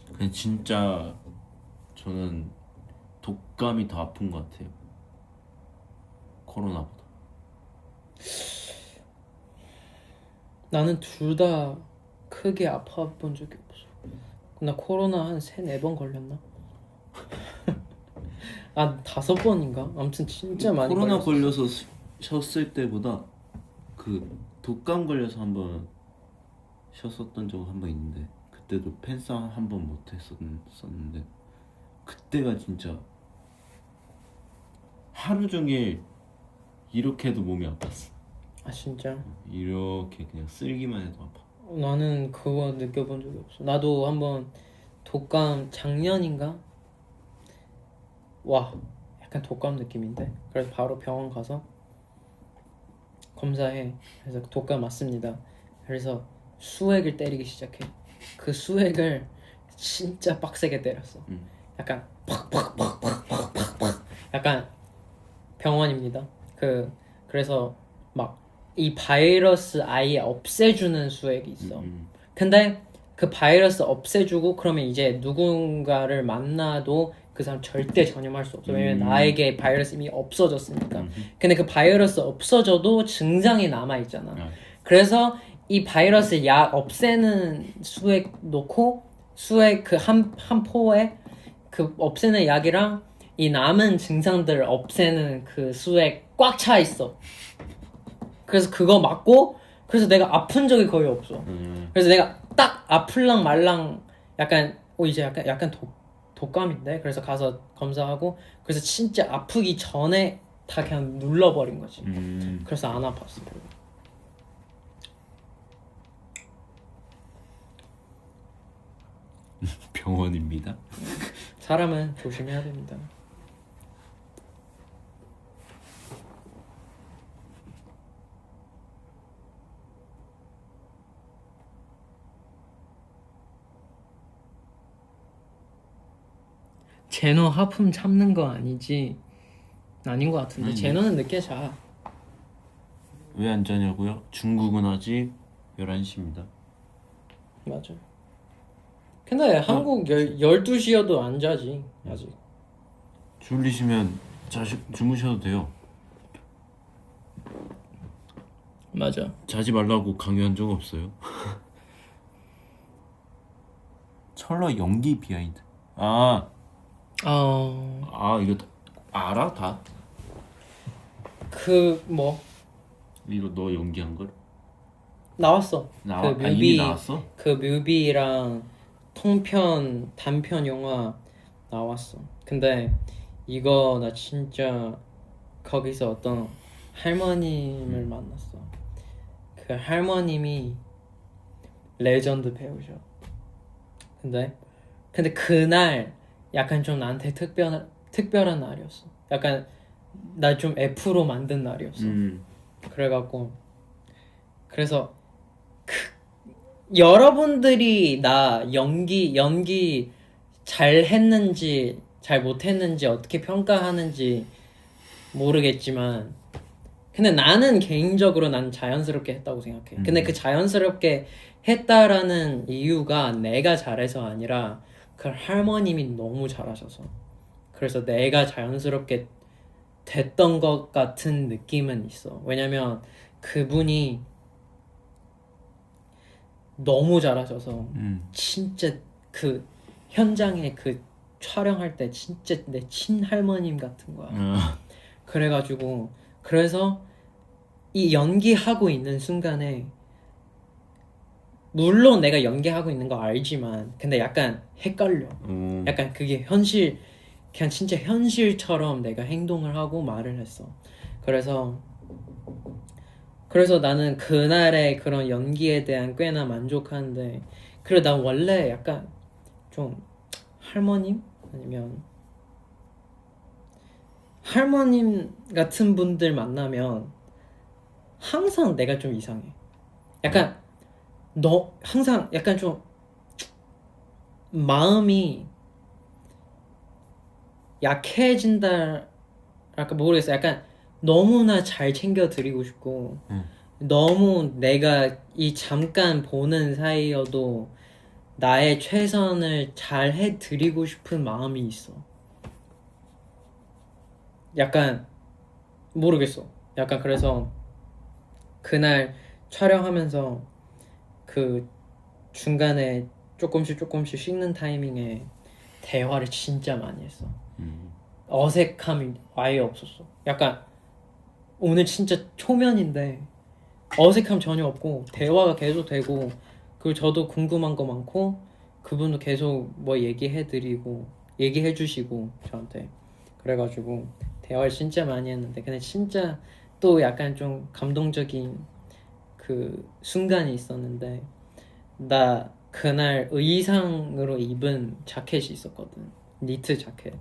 근데 진짜 저는 독감이 더 아픈 것 같아요. 코로나보다. 나는 둘 다 크게 아파본 적이 없어. 나 코로나 한 3-4번 걸렸나? 아 5번인가? 아무튼 진짜 많이 코로나 걸렸어. 걸려서 쉬었을 때보다 그 독감 걸려서 한번 쉬었었던 적 한 번 있는데 그때도 팬싸 한 번 못했었는데 그때가 진짜 하루 종일 이렇게 해도 몸이 아팠어. 아 진짜? 이렇게 그냥 쓸기만 해도 아파. 나는 그거 느껴본 적이 없어. 나도 한번 독감 작년인가? 와 약간 독감 느낌인데. 그래서 바로 병원 가서 검사해. 그래서 독감 맞습니다. 그래서 수액을 때리기 시작해. 그 수액을 진짜 빡세게 때렸어. 약간 팍팍팍팍팍팍 약간 병원입니다. 그래서 막 이 바이러스 아예 없애주는 수액이 있어. 근데 그 바이러스 없애주고 그러면 이제 누군가를 만나도 그 사람 절대 전염할 수 없어. 왜냐면 나에게 바이러스 이미 없어졌으니까. 근데 그 바이러스 없어져도 증상이 남아있잖아. 그래서 이 바이러스 약 없애는 수액 놓고 수액 그 한 포에 그 없애는 약이랑 이 남은 증상들을 없애는 그 수액 꽉 차 있어. 그래서 그거 맞고 그래서 내가 아픈 적이 거의 없어. 그래서 내가 딱 아플랑 말랑 약간 이제 약간 독감인데 그래서 가서 검사하고 그래서 진짜 아프기 전에 다 그냥 눌러버린 거지. 그래서 안 아팠어. 병원입니다. 사람은 조심해야 됩니다. 제노 하품 참는 거 아니지? 아닌 것 같은데. 아니, 제노는 늦게 자. 왜 안 자냐고요? 중국은 아직 11시입니다. 맞아. 근데 한국 12시여도 안 자지 아직. 졸리시면 주무셔도 돼요. 맞아. 자지 말라고 강요한 적 없어요. 철러 연기 비하인드. 이거 알아 다? 그 뭐 이거 너 연기한 걸? 나왔어. 이미 나왔어? 그 뮤비랑 통편 단편 영화 나왔어. 근데 이거 나 진짜 거기서 어떤 할머님을 만났어. 그 할머님이 레전드 배우셔. 근데 그날 약간 좀 나한테 특별한 날이었어. 약간 나 좀 F로 만든 날이었어. 그래갖고 그래서 여러분들이 나 연기 잘 했는지 잘 못했는지 어떻게 평가하는지 모르겠지만 근데 나는 개인적으로 난 자연스럽게 했다고 생각해. 근데 그 자연스럽게 했다라는 이유가 내가 잘해서 아니라 그 할머님이 너무 잘하셔서 그래서 내가 자연스럽게 됐던 것 같은 느낌은 있어. 왜냐면 그분이 너무 잘하셔서 진짜 그 현장에 그 촬영할 때 진짜 내 친할머님 같은 거야. 그래가지고 그래서 이 연기하고 있는 순간에 물론 내가 연기하고 있는 거 알지만 근데 약간 헷갈려. 약간 그게 그냥 진짜 현실처럼 내가 행동을 하고 말을 했어. 그래서 나는 그날의 그런 연기에 대한 꽤나 만족하는데 그리고 난 원래 약간 좀 할머님 아니면 할머님 같은 분들 만나면 항상 내가 좀 이상해. 약간 너 항상 약간 좀 마음이 약해진다 할까 모르겠어. 약간 너무나 잘 챙겨드리고 싶고 너무 내가 이 잠깐 보는 사이여도 나의 최선을 잘 해드리고 싶은 마음이 있어. 약간 모르겠어. 약간 그래서 그날 촬영하면서 그 중간에 조금씩 쉬는 타이밍에 대화를 진짜 많이 했어. 어색함이 아예 없었어. 약간 오늘 진짜 초면인데 어색함 전혀 없고 대화가 계속 되고 그리고 저도 궁금한 거 많고 그분도 계속 뭐 얘기해드리고 얘기해주시고 저한테 그래가지고 대화를 진짜 많이 했는데 근데 진짜 또 약간 좀 감동적인 그 순간이 있었는데 나 그날 의상으로 입은 자켓이 있었거든. 니트 자켓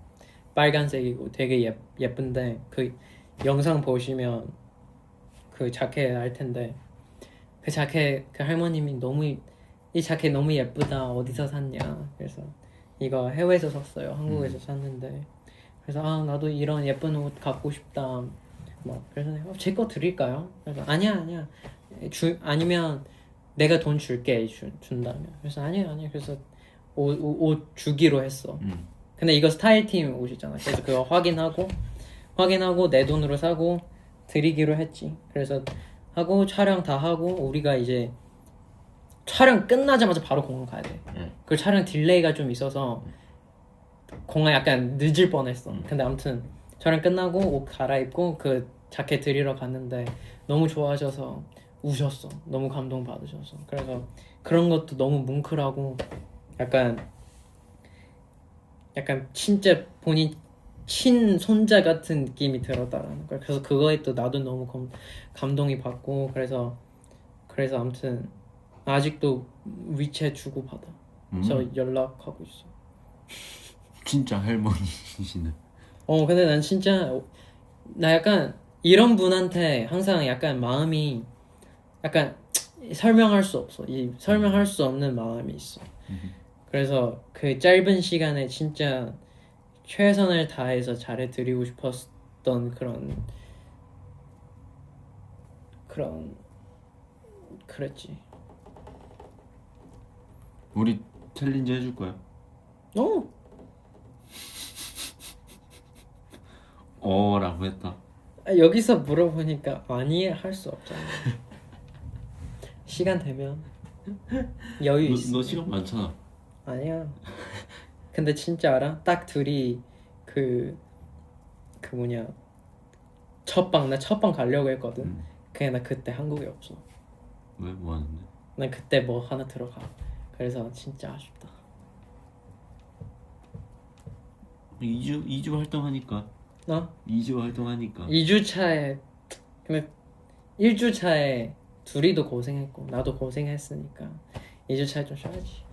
빨간색이고 되게 예쁜데 그 영상 보시면 그 자켓 알 텐데 그 자켓 그 할머님이 너무 이 자켓 너무 예쁘다 어디서 샀냐 그래서 이거 해외에서 샀어요 한국에서 샀는데 그래서 아 나도 이런 예쁜 옷 갖고 싶다 뭐 그래서 내가 제 거 드릴까요? 그래서 아니야 아니면 내가 돈 줄게 준다면 그래서 아니야 그래서 옷 주기로 했어 근데 이거 스타일팀 옷이잖아 그래서 그거 확인하고 내 돈으로 사고 드리기로 했지 그래서 하고 촬영 다 하고 우리가 이제 촬영 끝나자마자 바로 공항 가야 돼. 그 촬영 딜레이가 좀 있어서 공항 약간 늦을 뻔했어. 근데 아무튼 촬영 끝나고 옷 갈아입고 그 자켓 드리러 갔는데 너무 좋아하셔서 우셨어. 너무 감동 받으셔서. 그래서 그런 것도 너무 뭉클하고 약간 진짜 본인 친손자 같은 느낌이 들었다라는 걸. 그래서 그거에 또 나도 너무 감동이 받고 그래서 아무튼 아직도 위챗 주고 받아. 저 연락하고 있어. 진짜 할머니시네. 근데 난 진짜 나 약간 이런 분한테 항상 약간 마음이 약간 설명할 수 없어. 이 설명할 수 없는 마음이 있어. 그래서 그 짧은 시간에 진짜 최선을 다해서 잘해드리고 싶었던 그랬지. 우리 챌린지 해줄 거야? 라고 했다. 여기서 물어보니까 아니 할 수 없잖아. 시간 되면 여유 있어. 너 시간 많잖아. 아니야. 근데 진짜 알아? 딱 둘이 그 뭐냐 나 첫방 가려고 했거든. 그냥 나 그때 한국에 없어. 왜? 뭐 하는데? 난 그때 뭐 하나 들어가. 그래서 진짜 아쉽다. 2주 활동하니까. 2주 활동하니까. 2주 차에 근데 1주 차에 둘이도 고생했고 나도 고생했으니까 2주 차에 좀 쉬어야지.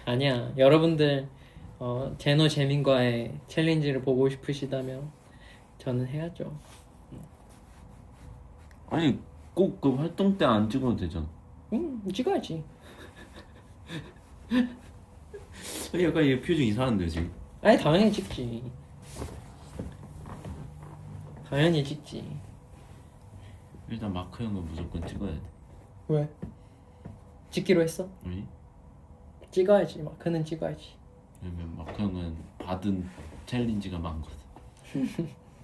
아니야. 여러분들 제노 재민과의 챌린지를 보고 싶으시다면 저는 해야죠. 아니 꼭 그 활동 때 안 찍어도 되잖아. 찍어야지. 약간 얘 표정 이상한데 지금. 아니 당연히 찍지. 당연히 찍지. 일단 마크 형은 무조건 찍어야 돼. 왜? 찍기로 했어? 아니? 찍어야지. 마크는 찍어야지. 왜냐면 마크 형은 받은 챌린지가 많거든.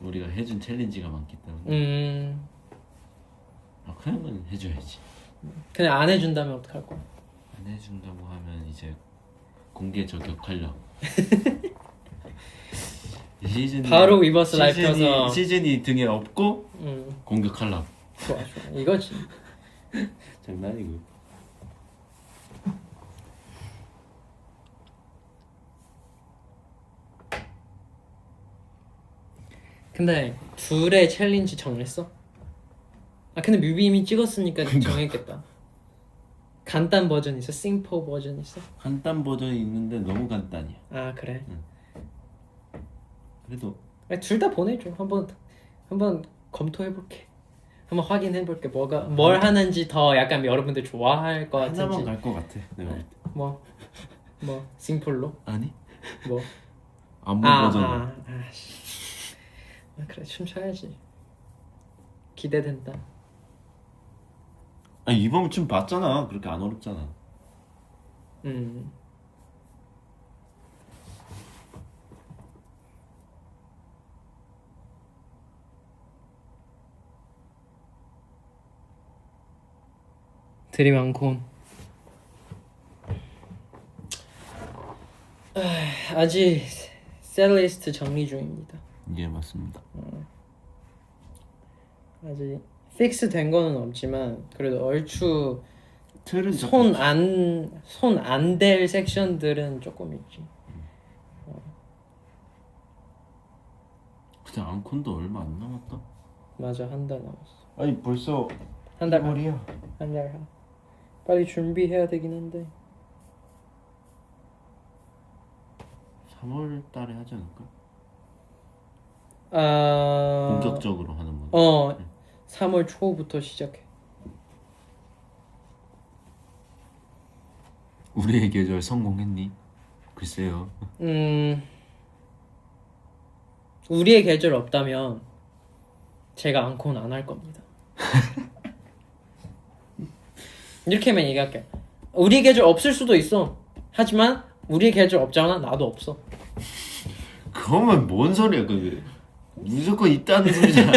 우리가 해준 챌린지가 많기 때문에. 마크 형은 해줘야지. 근데 안 해준다면 어떡할 거야? 안 해준다고 하면 이제 공개 저격하려고. 시즌이 바로 위버스 라이브 켜서 시즌이 등에 업고 공격하려고. 좋아 이거지. 장난이고. 근데 둘의 챌린지 정했어? 근데 뮤비 이미 찍었으니까 정했겠다. 간단 버전 있어? 심플 버전 있어? 간단 버전이 있는데 너무 간단이야. 아 그래? 그래도 둘 다 보내줘. 한번 검토해볼게. 한번 확인해볼게. 뭘 하는지 더 약간 여러분들 좋아할 것 같은지. 하나만 갈 것 같아. 내가 볼 때. 뭐 심플로? 아니? 뭐? 안무 버전. 그래 춤춰야지. 기대된다. 아니 이번 춤 봤잖아. 그렇게 안 어렵잖아. 드림 않곤. 아직 셀리스트 정리 중입니다. 예 맞습니다. 아직 픽스 된 거는 없지만 그래도 얼추 틀은 손 안 댈 섹션들은 조금 있지. 근데 앙콘도 얼마 안 남았다. 맞아, 한 달 남았어. 아니 벌써 한 달 말이야. 빨리 준비해야 되긴 한데. 3월 달에 하지 않을까? 아 본격적으로 하는 거. 3월 초부터 시작해. 우리의 계절 성공했니? 글쎄요. 우리의 계절 없다면 제가 앙콘 안 할 겁니다. 이렇게만 얘기할게. 우리의 계절 없을 수도 있어. 하지만 우리의 계절 없잖아. 나도 없어. 그러면 뭔 소리야 그게? 무조건 있다는 소리잖아.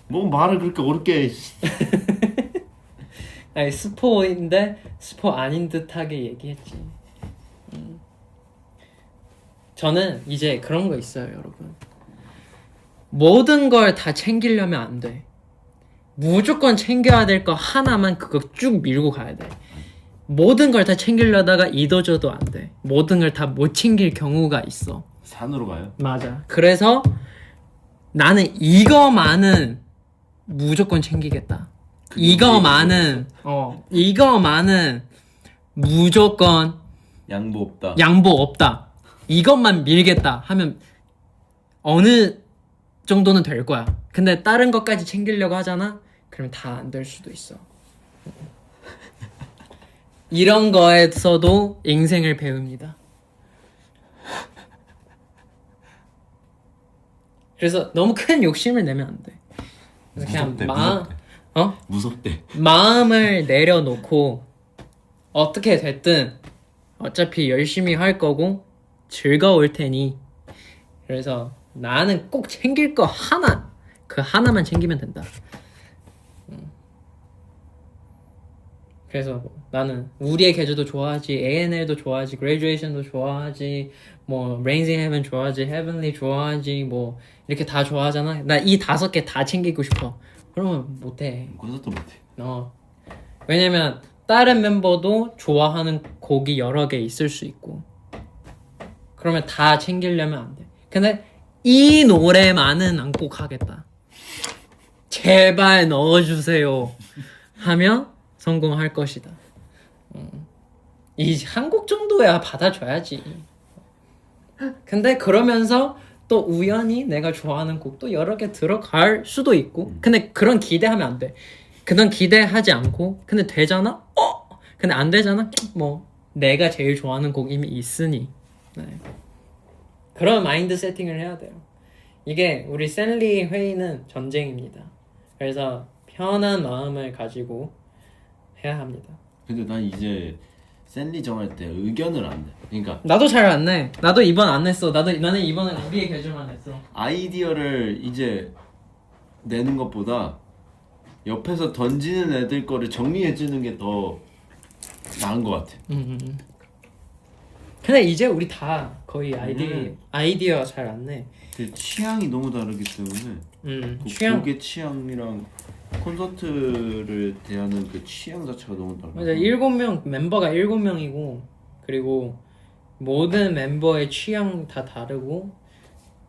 뭐 말을 그렇게 어렵게 해. 아니 스포인데 스포 아닌 듯하게 얘기했지. 저는 이제 그런 거 있어요, 여러분. 모든 걸 다 챙기려면 안 돼. 무조건 챙겨야 될 거 하나만 그거 쭉 밀고 가야 돼. 모든 걸 다 챙기려다가 이도저도 안 돼. 모든 걸 다 못 챙길 경우가 있어. 산으로 가요? 맞아. 그래서 나는 이거만은 무조건 챙기겠다. 이거만은 무조건 양보 없다. 양보 없다. 이것만 밀겠다 하면 어느 정도는 될 거야. 근데 다른 것까지 챙기려고 하잖아? 그러면 다 안 될 수도 있어. 이런 거에서도 인생을 배웁니다. 그래서 너무 큰 욕심을 내면 안 돼. 그래서 그냥 무섭대. 마음을 내려놓고 어떻게 됐든 어차피 열심히 할 거고 즐거울 테니, 그래서 나는 꼭 챙길 거 하나, 그 하나만 챙기면 된다. 그래서 나는 우리의 계절도 좋아하지, ANL도 좋아하지, Graduation도 좋아하지, 뭐 Raising Heaven 좋아하지, Heavenly 좋아하지, 뭐 이렇게 다 좋아하잖아. 나 이 5개 다 챙기고 싶어. 그러면 못해. 콘서트 못해. 왜냐면 다른 멤버도 좋아하는 곡이 여러 개 있을 수 있고, 그러면 다 챙기려면 안 돼. 근데 이 노래만은 안 꼭 하겠다, 제발 넣어주세요 하면 성공할 것이다. 이 한 곡 정도야 받아줘야지. 근데 그러면서 또 우연히 내가 좋아하는 곡도 여러 개 들어갈 수도 있고, 근데 그런 기대하면 안 돼. 그런 기대하지 않고, 근데 되잖아? 근데 안 되잖아? 뭐 내가 제일 좋아하는 곡 이미 있으니. 네. 그런 마인드 세팅을 해야 돼요. 이게 우리 샌리 회의는 전쟁입니다. 그래서 편한 마음을 가지고 해야 합니다. 근데 난 이제 샌리 정할 때 의견을 안 내. 그러니까 나도 잘 안 내. 나도 이번 안 냈어. 나는 이번에 우리의 계절만 냈어. 아이디어를 이제 내는 것보다 옆에서 던지는 애들 거를 정리해주는 게 더 나은 것 같아. 근데 이제 우리 다 거의 아이디어 잘 안 내. 그 취향이 너무 다르기 때문에 취향. 곡의 취향이랑 콘서트를 대하는 그 취향 자체가 너무 달라. 맞아. 7명 멤버가 7명이고, 그리고 모든 멤버의 취향 다 다르고,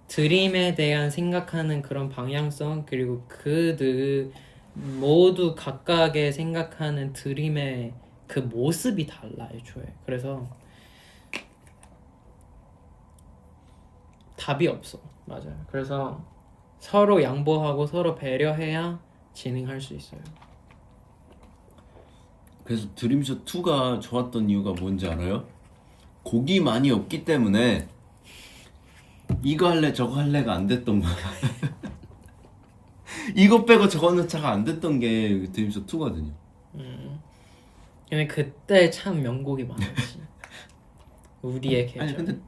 드림에 대한 생각하는 그런 방향성, 그리고 그들 모두 각각의 생각하는 드림의 그 모습이 달라 애초에. 그래서 답이 없어. 맞아요. 그래서 서로 양보하고 서로 배려해야 진행할 수 있어요. 그래서 드림쇼 2가 좋았던 이유가 뭔지 알아요? 곡이 많이 없기 때문에 이거 할래 저거 할래가 안 됐던 거야. 이거 빼고 저거 넣자가 안 됐던 게 드림쇼 2거든요. 근데 그때 참 명곡이 많았지. 우리의 계절. 아니 근데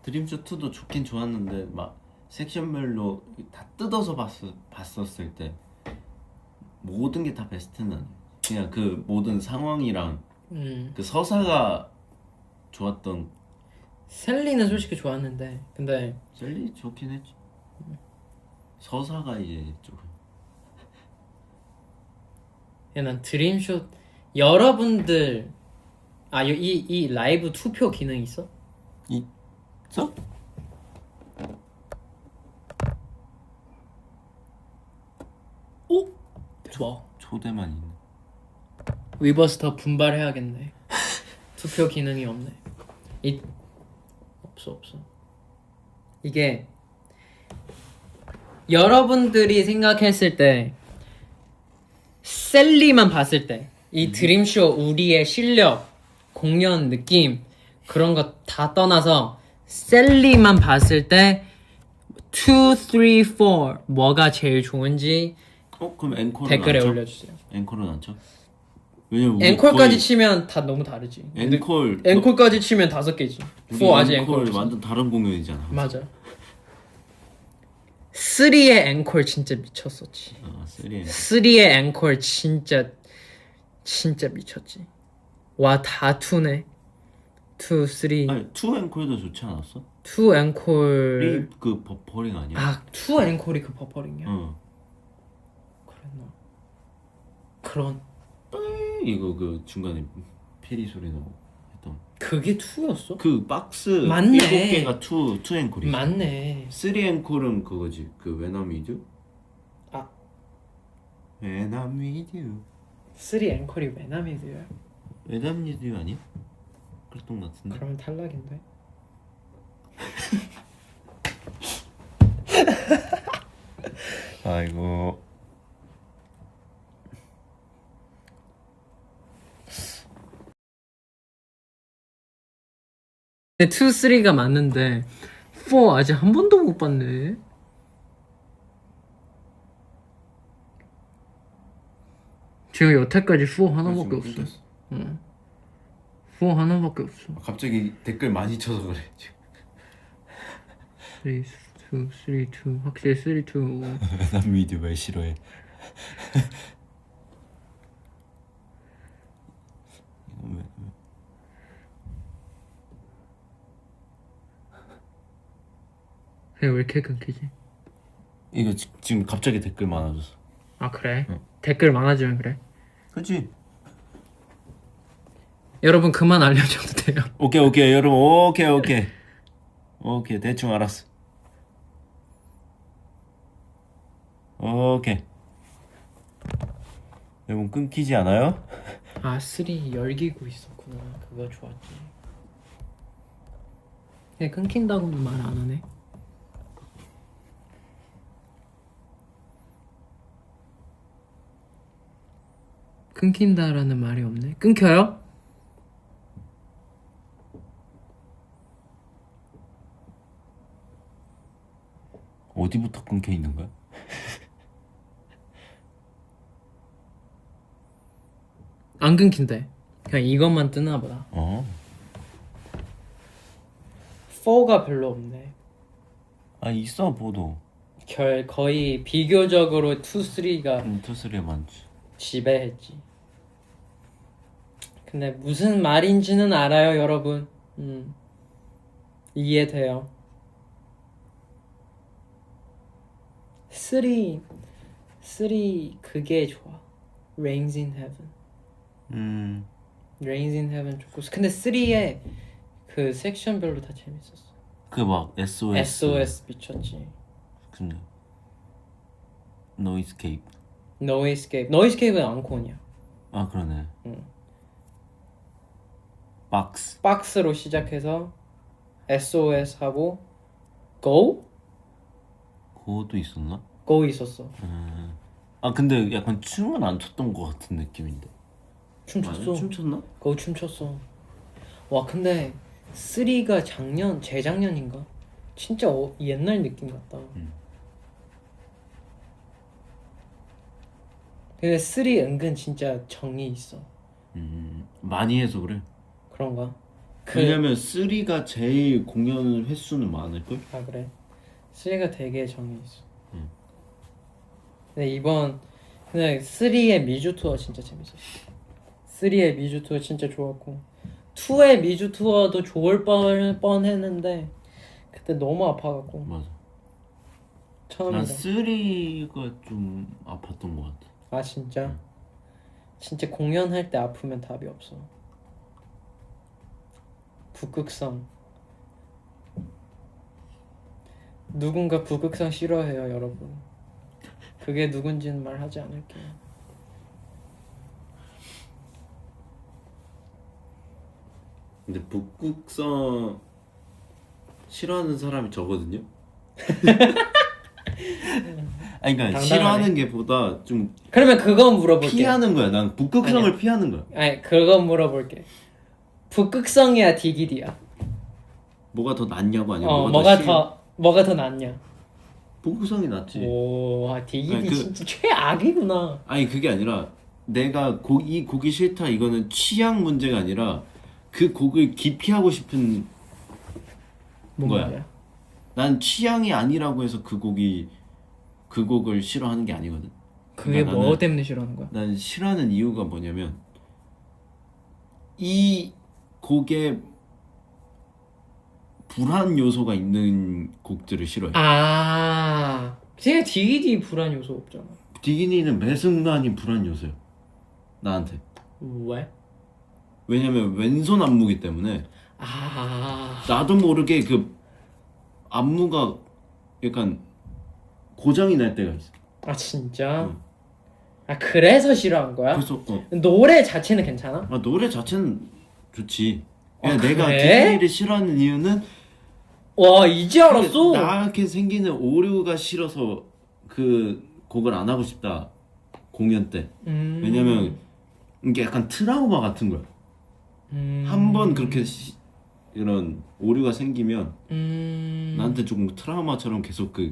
드림쇼 2도 좋긴 좋았는데 막 섹션별로 다 뜯어서 봤었을 때 모든 게 다 베스트는 아니에요. 그냥 그 모든 상황이랑 그 서사가 좋았던. 셀리는 솔직히 좋았는데, 근데 셀리 좋긴 했지. 서사가 이제 좀 난 드림쇼 여러분들 이 라이브 투표 기능 있어? 있어? 오? 좋아. 초대만 있네. 위버스 더 분발해야겠네. 투표 기능이 없네. 없어. 이게 여러분들이 생각했을 때 셀리만 봤을 때 이 드림쇼 우리의 실력, 공연 느낌 그런 거 다 떠나서 셀리만 봤을 때 2, 3, 4 뭐가 제일 좋은지 그럼 앵콜은 댓글에 안 쳐? 올려주세요. 앵콜은 안 쳐? 왜냐면 우리 앵콜까지 거의 치면 다 너무 다르지. 앵콜 치면 5개지. 우리 4 아직 앵콜 앵콜 없어. 완전 다른 공연이잖아. 맞아. 3의 앵콜 진짜 미쳤었지. 3의 앵콜 진짜 미쳤지. 와, 다 2네. 2, 3. 아니 투 앵콜도 좋지 않았어? 2 앵콜. 그 버퍼링 아니야? 2 앵콜이 그 버퍼링이야. 응. 그랬나? 그런. 이거 그 중간에 피리 소리 나고 했던. 그게 2였어? 그 박스 맞네. 7개가 투 앵콜이지. 맞네. 3 앵콜은 그거지. 그 When I'm With You. When I'm With You. 3 앵콜이 왜 남이드야? When I'm With You 아니야? 그랬던 것 같은데. 그러면 탈락인데. 아이고. 근데 2, 3가 맞는데 4 아직 한 번도 못 봤네. 지금 여태까지 4 하나밖에 없어. 응. 4 하나밖에 없어. 갑자기 댓글 많이 쳐서 그래 지금. 3, 2 확실히 3, 2 When I'm With You 왜 싫어해? 왜 이렇게 끊기지? 이거 지금 갑자기 댓글 많아졌어. 아 그래? 응. 댓글 많아지면 그래? 그렇지. 여러분 그만 알려줘도 돼요. 오케이 여러분 오케이 대충 알았어. 오케이. 여러분 끊기지 않아요? 3 열기구 있었구나. 그거 좋았지. 근데 끊긴다고는 말 안 하네. 끊긴다라는 말이 없네. 끊겨요? 어디부터 끊겨 있는 거야? 안 끊긴대. 그냥 이것만 뜨나 보다. 4가 별로 없네. 있어 보도. 거의 비교적으로 2, 3가 2, 3가 많지. 지배했지. 근데 무슨 말인지는 알아요, 여러분. 이해돼요. 3 그게 좋아. Rains in Heaven. Rains in Heaven 좋고. 근데 3의 그 섹션별로 다 재밌었어. 그 막 SOS 미쳤지. 근데 No Escape. No Escape는 앙콘이야. 아 그러네. 응. 박스로 시작해서 SOS 하고 Go? 그것도 있었나? Go 있었어. 근데 약간 춤은 안 췄던 것 같은 느낌인데. 춤췄어. 춤췄나? Go 춤췄어. 와 근데 3가 재작년인가? 진짜 옛날 느낌 같다. 근데 3 은근 진짜 정이 있어. 많이 해서 그래. 그런가? 왜냐면 3가 제일 공연 횟수는 많을걸? 아 그래? 3가 되게 정이 있어. 근데 3의 미주 투어 진짜 재밌었어. 3의 미주 투어 진짜 좋았고 2의 미주 투어도 좋을 뻔했는데 그때 너무 아파갖고 맞아. 난 처음이다. 3가 좀 아팠던 것 같아. 아 진짜? 진짜 공연할 때 아프면 답이 없어. 북극성. 누군가 북극성 싫어해요, 여러분. 그게 누군지는 말하지 않을게요. 근데 북극성 싫어하는 사람이 적거든요. 아니 그러니까 당당하네. 싫어하는 게 보다 좀 그러면 그거 물어볼게. 피하는 거야. 난 북극성을 아니야. 피하는 거야. 아니 그거 물어볼게. 북극성이야 디기디야? 뭐가 더 낫냐고 아니면 뭐가 더 낫냐? 북극성이 낫지. 오, 디기디 아니, 진짜 최악이구나. 아니 그게 아니라 내가 이 곡이 싫다 이거는 취향 문제가 아니라 그 곡을 기피하고 싶은 뭔 거야. 말이야? 난 취향이 아니라고 해서 그 곡을 싫어하는 게 아니거든. 그게 그러니까 뭐 나는- 때문에 싫어하는 거야? 난 싫어하는 이유가 뭐냐면 이 곡에 불안 요소가 있는 곡들을 싫어해. 아, 제가 디기디 불안 요소 없잖아. 디기니는 매 순간이 불안 요소야. 나한테. 왜? 왜냐면 왼손 안무기 때문에 아, 나도 모르게 그 안무가 약간 고장이 날 때가 있어. 아 진짜? 응. 아 그래서 싫어한 거야? 그래서 노래 자체는 괜찮아? 노래 자체는 좋지. 아, 그냥 내가 그래? 디기니를 싫어하는 이유는 와 이제 알았어. 나한테 생기는 오류가 싫어서 그 곡을 안 하고 싶다. 공연 때. 왜냐면 이게 약간 트라우마 같은 거야. 한 번 그렇게 이런 오류가 생기면 나한테 조금 트라우마처럼 계속 그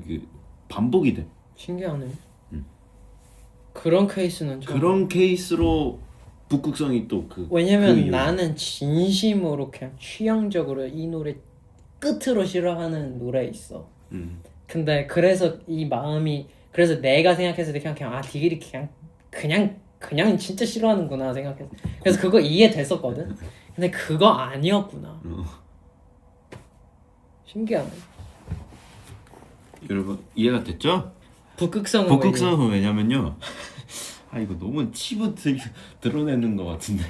반복이 돼. 신기하네. 응. 그런 케이스는 좀. 그런 케이스로 북극성이 또 왜냐면 그 이유야. 나는 진심으로 그냥 취향적으로 이 노래 끝으로 싫어하는 노래 있어. 근데 그래서 이 마음이 그래서 내가 생각했을 때 그냥 디기리 그냥 진짜 싫어하는구나 생각했어. 그래서 그거 이해됐었거든. 근데 그거 아니었구나. 신기하네. 여러분 이해가 됐죠? 북극성은 북극성은 왜냐면요. 이거 너무 치부 드러내는 것 같은데.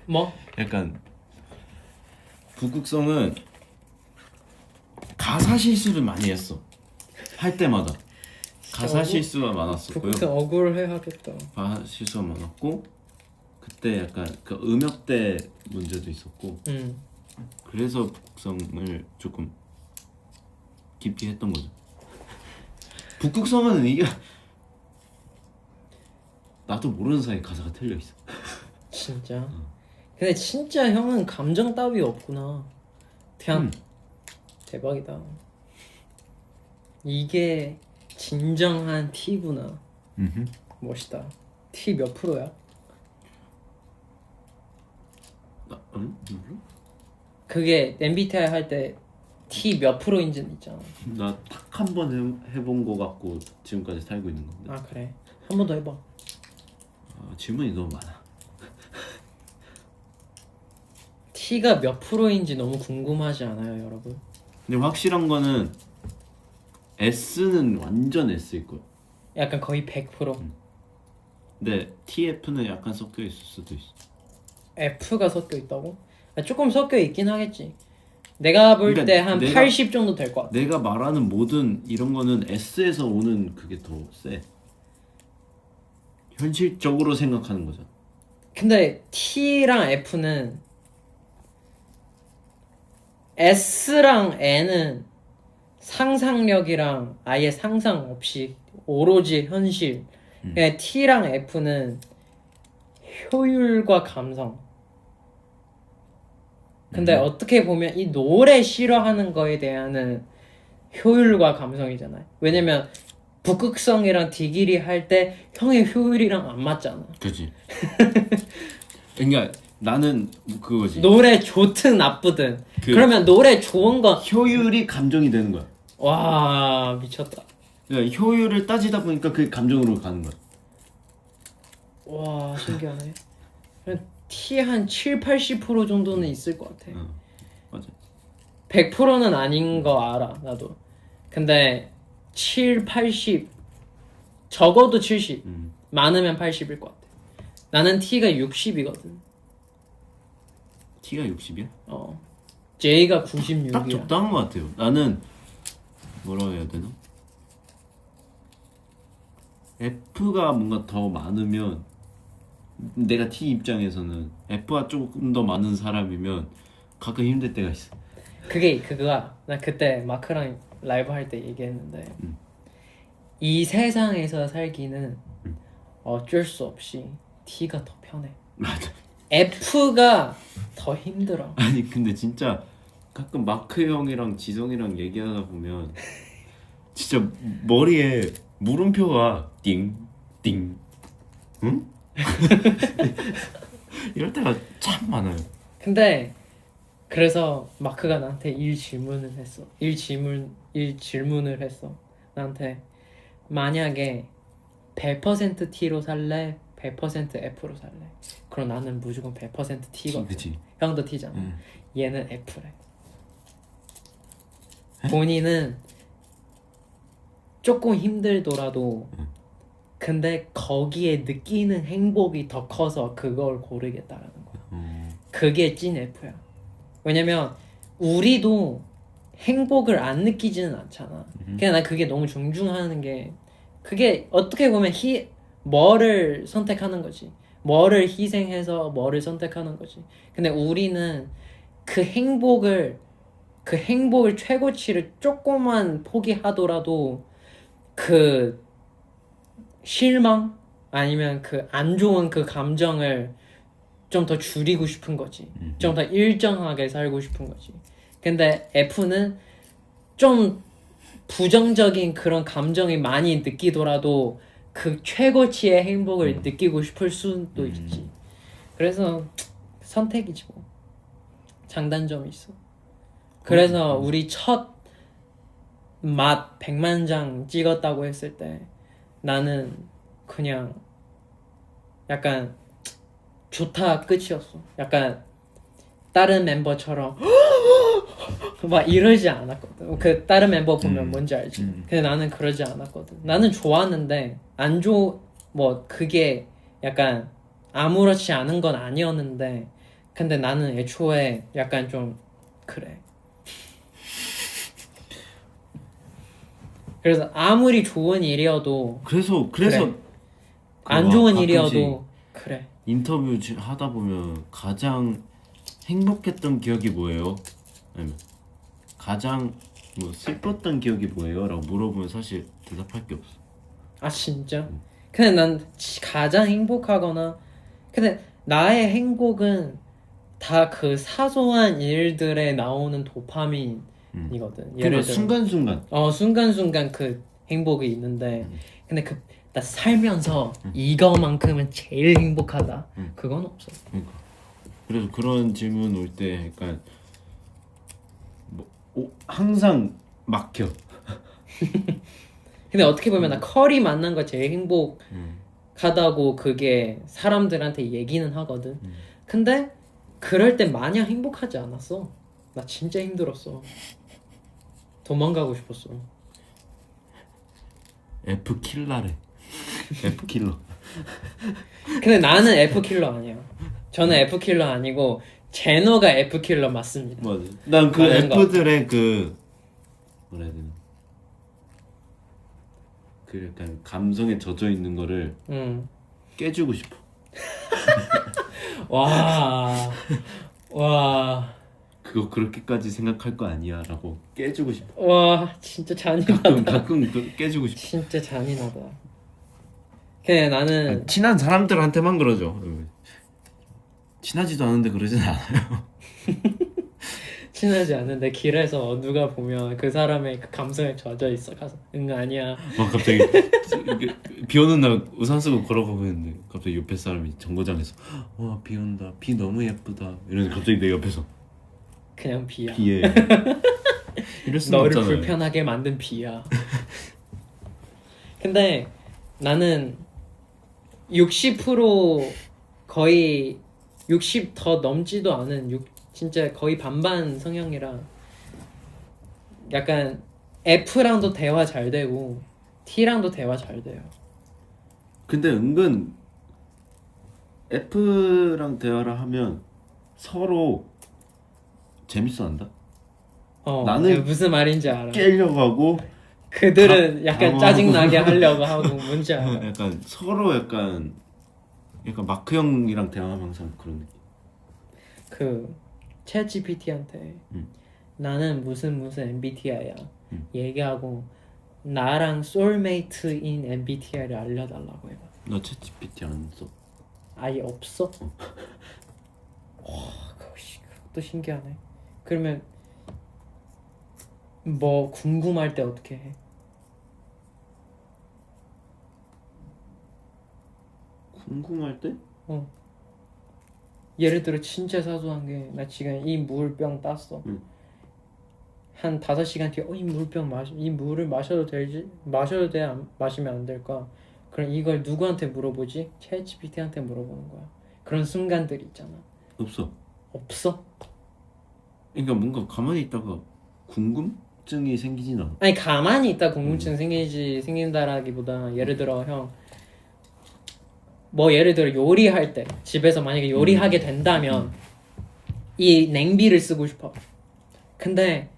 뭐? 약간 북극성은 가사 실수를 많이 했어. 할 때마다 가사 실수가 많았었고요. 북극성 억울해하겠다. 가사 실수가 많았고 그때 약간 그 음역대 문제도 있었고 그래서 북극성을 조금 깊이 했던 거죠. 북극성은 이게 나도 모르는 사이에 가사가 틀려 있어. 진짜? 근데 진짜 형은 감정 따위 없구나. 그냥 대박이다. 이게 진정한 T구나. 멋있다. T 몇 프로야? 응? 그게 MBTI 할 때 T 몇 프로인지는 있잖아. 나 딱 한 번 해본 거 같고 지금까지 살고 있는 건데. 아 그래? 한 번 더 해봐. 질문이 너무 많아. T가 몇 프로인지 너무 궁금하지 않아요, 여러분? 근데 확실한 거는 S는 완전 S일 거야. 약간 거의 100%. 근데 TF는 약간 섞여 있을 수도 있어. F가 섞여 있다고? 조금 섞여 있긴 하겠지. 내가 볼 때 그러니까 한 내가- 80 정도 될 것 같아. 내가 말하는 모든 이런 거는 S에서 오는 그게 더 세. 현실적으로 생각하는 거잖아. 근데 T랑 F는 S랑 N은 상상력이랑 아예 상상 없이 오로지 현실. T랑 F는 효율과 감성. 근데 어떻게 보면 이 노래 싫어하는 거에 대한은 효율과 감성이잖아요. 왜냐면 북극성이랑 디기리 할 때 형의 효율이랑 안 맞잖아. 그렇지. 그러니까 나는 그거지. 노래 좋든 나쁘든. 그러면 노래 좋은 거 효율이 감정이 되는 거야. 와 미쳤다. 그러니까 효율을 따지다 보니까 그게 감정으로 가는 거야. 와 신기하네. T 한 7, 80% 정도는 있을 것 같아. 맞아. 100%는 아닌 거 알아 나도. 근데 7, 80 적어도 70 많으면 80일 것 같아. 나는 T가 60이거든. T가 60이야? J가 딱 96이야. 적당한 것 같아요. 나는 뭐라 해야 되나? F가 뭔가 더 많으면 내가 T 입장에서는 F가 조금 더 많은 사람이면 가끔 힘들 때가 있어. 그거야. 나 그때 마크랑 라이브 할 때 얘기했는데 이 세상에서 살기는 어쩔 수 없이 T가 더 편해. 맞아. F가 더 힘들어. 아니 근데 진짜 가끔 마크 형이랑 지성이랑 얘기하다 보면 진짜 머리에 물음표가 띵띵 응? 이럴 때가 참 많아요. 근데 그래서 마크가 나한테 일 질문을 했어. 나한테 만약에 100% T로 살래? 100% F로 살래? 그럼 나는 무조건 100% T거든. 그치. 형도 T잖아. 얘는 F래. 본인은 조금 힘들더라도 근데 거기에 느끼는 행복이 더 커서 그걸 고르겠다라는 거야. 그게 찐 F야. 왜냐면 우리도 행복을 안 느끼지는 않잖아. 그냥 난 그게 너무 존중하는 게 그게 어떻게 보면 뭐를 선택하는 거지. 뭐를 희생해서 뭐를 선택하는 거지. 근데 우리는 그 행복을 최고치를 조금만 포기하더라도 그 실망 아니면 그 안 좋은 그 감정을 좀 더 줄이고 싶은 거지. 좀 더 일정하게 살고 싶은 거지. 근데 F는 좀 부정적인 그런 감정이 많이 느끼더라도 그 최고치의 행복을 느끼고 싶을 수도 있지. 그래서 선택이지 뭐. 장단점이 있어. 그래서 우리 첫 맛 100만 장 찍었다고 했을 때 나는 그냥 약간 좋다 끝이었어. 약간 다른 멤버처럼 막 이러지 않았거든. 그 다른 멤버 보면 뭔지 알지? 근데 나는 그러지 않았거든. 나는 좋았는데 뭐 그게 약간 아무렇지 않은 건 아니었는데 근데 나는 애초에 약간 좀 그래. 그래서 아무리 좋은 일이어도 그래서 그래. 안 막 좋은 가끔씩 일이어도 그래. 인터뷰 하다 보면 가장 행복했던 기억이 뭐예요? 아니면 가장 뭐 슬펐던 기억이 뭐예요? 라고 물어보면 사실 대답할 게 없어. 아 진짜? 근데 난 가장 행복하거나 근데 나의 행복은 다 그 사소한 일들에 나오는 도파민이거든. 그러니까 순간순간. 순간순간 그 행복이 있는데 근데 나 살면서 이거만큼은 제일 행복하다. 그건 없어. 그러니까. 그래서 그런 질문 올 때 약간 항상 막혀. 근데 어떻게 보면 나 커리 만난 거 제일 행복하다고 그게 사람들한테 얘기는 하거든. 근데 그럴 때 마냥 행복하지 않았어. 나 진짜 힘들었어. 도망가고 싶었어. F 킬러래. F 킬러. 근데 나는 F 킬러 아니야. 저는 F 킬러 아니고 제노가 F 킬러 맞습니다. 맞아. 난 그 F들의 그 뭐라 해야 되나? 그 약간 감성에 젖어 있는 거를 깨주고 싶어. 와. 그거 그렇게까지 생각할 거 아니야라고 깨주고 싶어. 와, 진짜 잔인하다. 가끔 깨주고 싶어. 진짜 잔인하다. 그냥 나는 친한 사람들한테만 그러죠. 친하지도 않은데 그러진 않아요. 친하지 않은데 길에서 누가 보면 그 사람의 그 감성에 젖어 있어 가서 아니야. 갑자기 비 오는 날 우산 쓰고 걸어가고 있는데 갑자기 옆에 사람이 정거장에서 와 비 온다 비 너무 예쁘다 이러는데 갑자기 내 옆에서 그냥 비야. 비에 이럴 수는 너를 없잖아요. 불편하게 만든 비야. 근데 나는 60% 거의 60 더 넘지도 않은 진짜 거의 반반 성향이라 약간 F랑도 대화 잘 되고 T랑도 대화 잘 돼요. 근데 은근 F랑 대화를 하면 서로 재밌어한다. 나는 무슨 말인지 알아. 깨려고 하고 그들은 약간 방어하고. 짜증나게 하려고 하고 뭔지 알아. 약간 서로 약간 마크 형이랑 대화하면 항상 그런 느낌. 그 챗GPT한테 나는 무슨 MBTI야 얘기하고 나랑 소울메이트인 MBTI를 알려달라고 해봐. 너 챗GPT 안 써? 아예 없어? 그것도 신기하네. 그러면 뭐 궁금할 때 어떻게 해? 궁금할 때? 예를 들어 진짜 사소한 게 나 지금 이 물병 땄어. 한 5시간 뒤에 이 물을 마셔도 되지? 마셔도 돼? 마시면 안 될까? 그럼 이걸 누구한테 물어보지? 챗GPT한테 물어보는 거야. 그런 순간들이 있잖아. 없어. 없어? 그러니까 뭔가 가만히 있다가 궁금증이 생기진 않아. 아니 가만히 있다 궁금증 생긴다라기보다 예를 들어 예를 들어 요리할 때 집에서 만약에 요리하게 된다면 이 냉비를 쓰고 싶어. 근데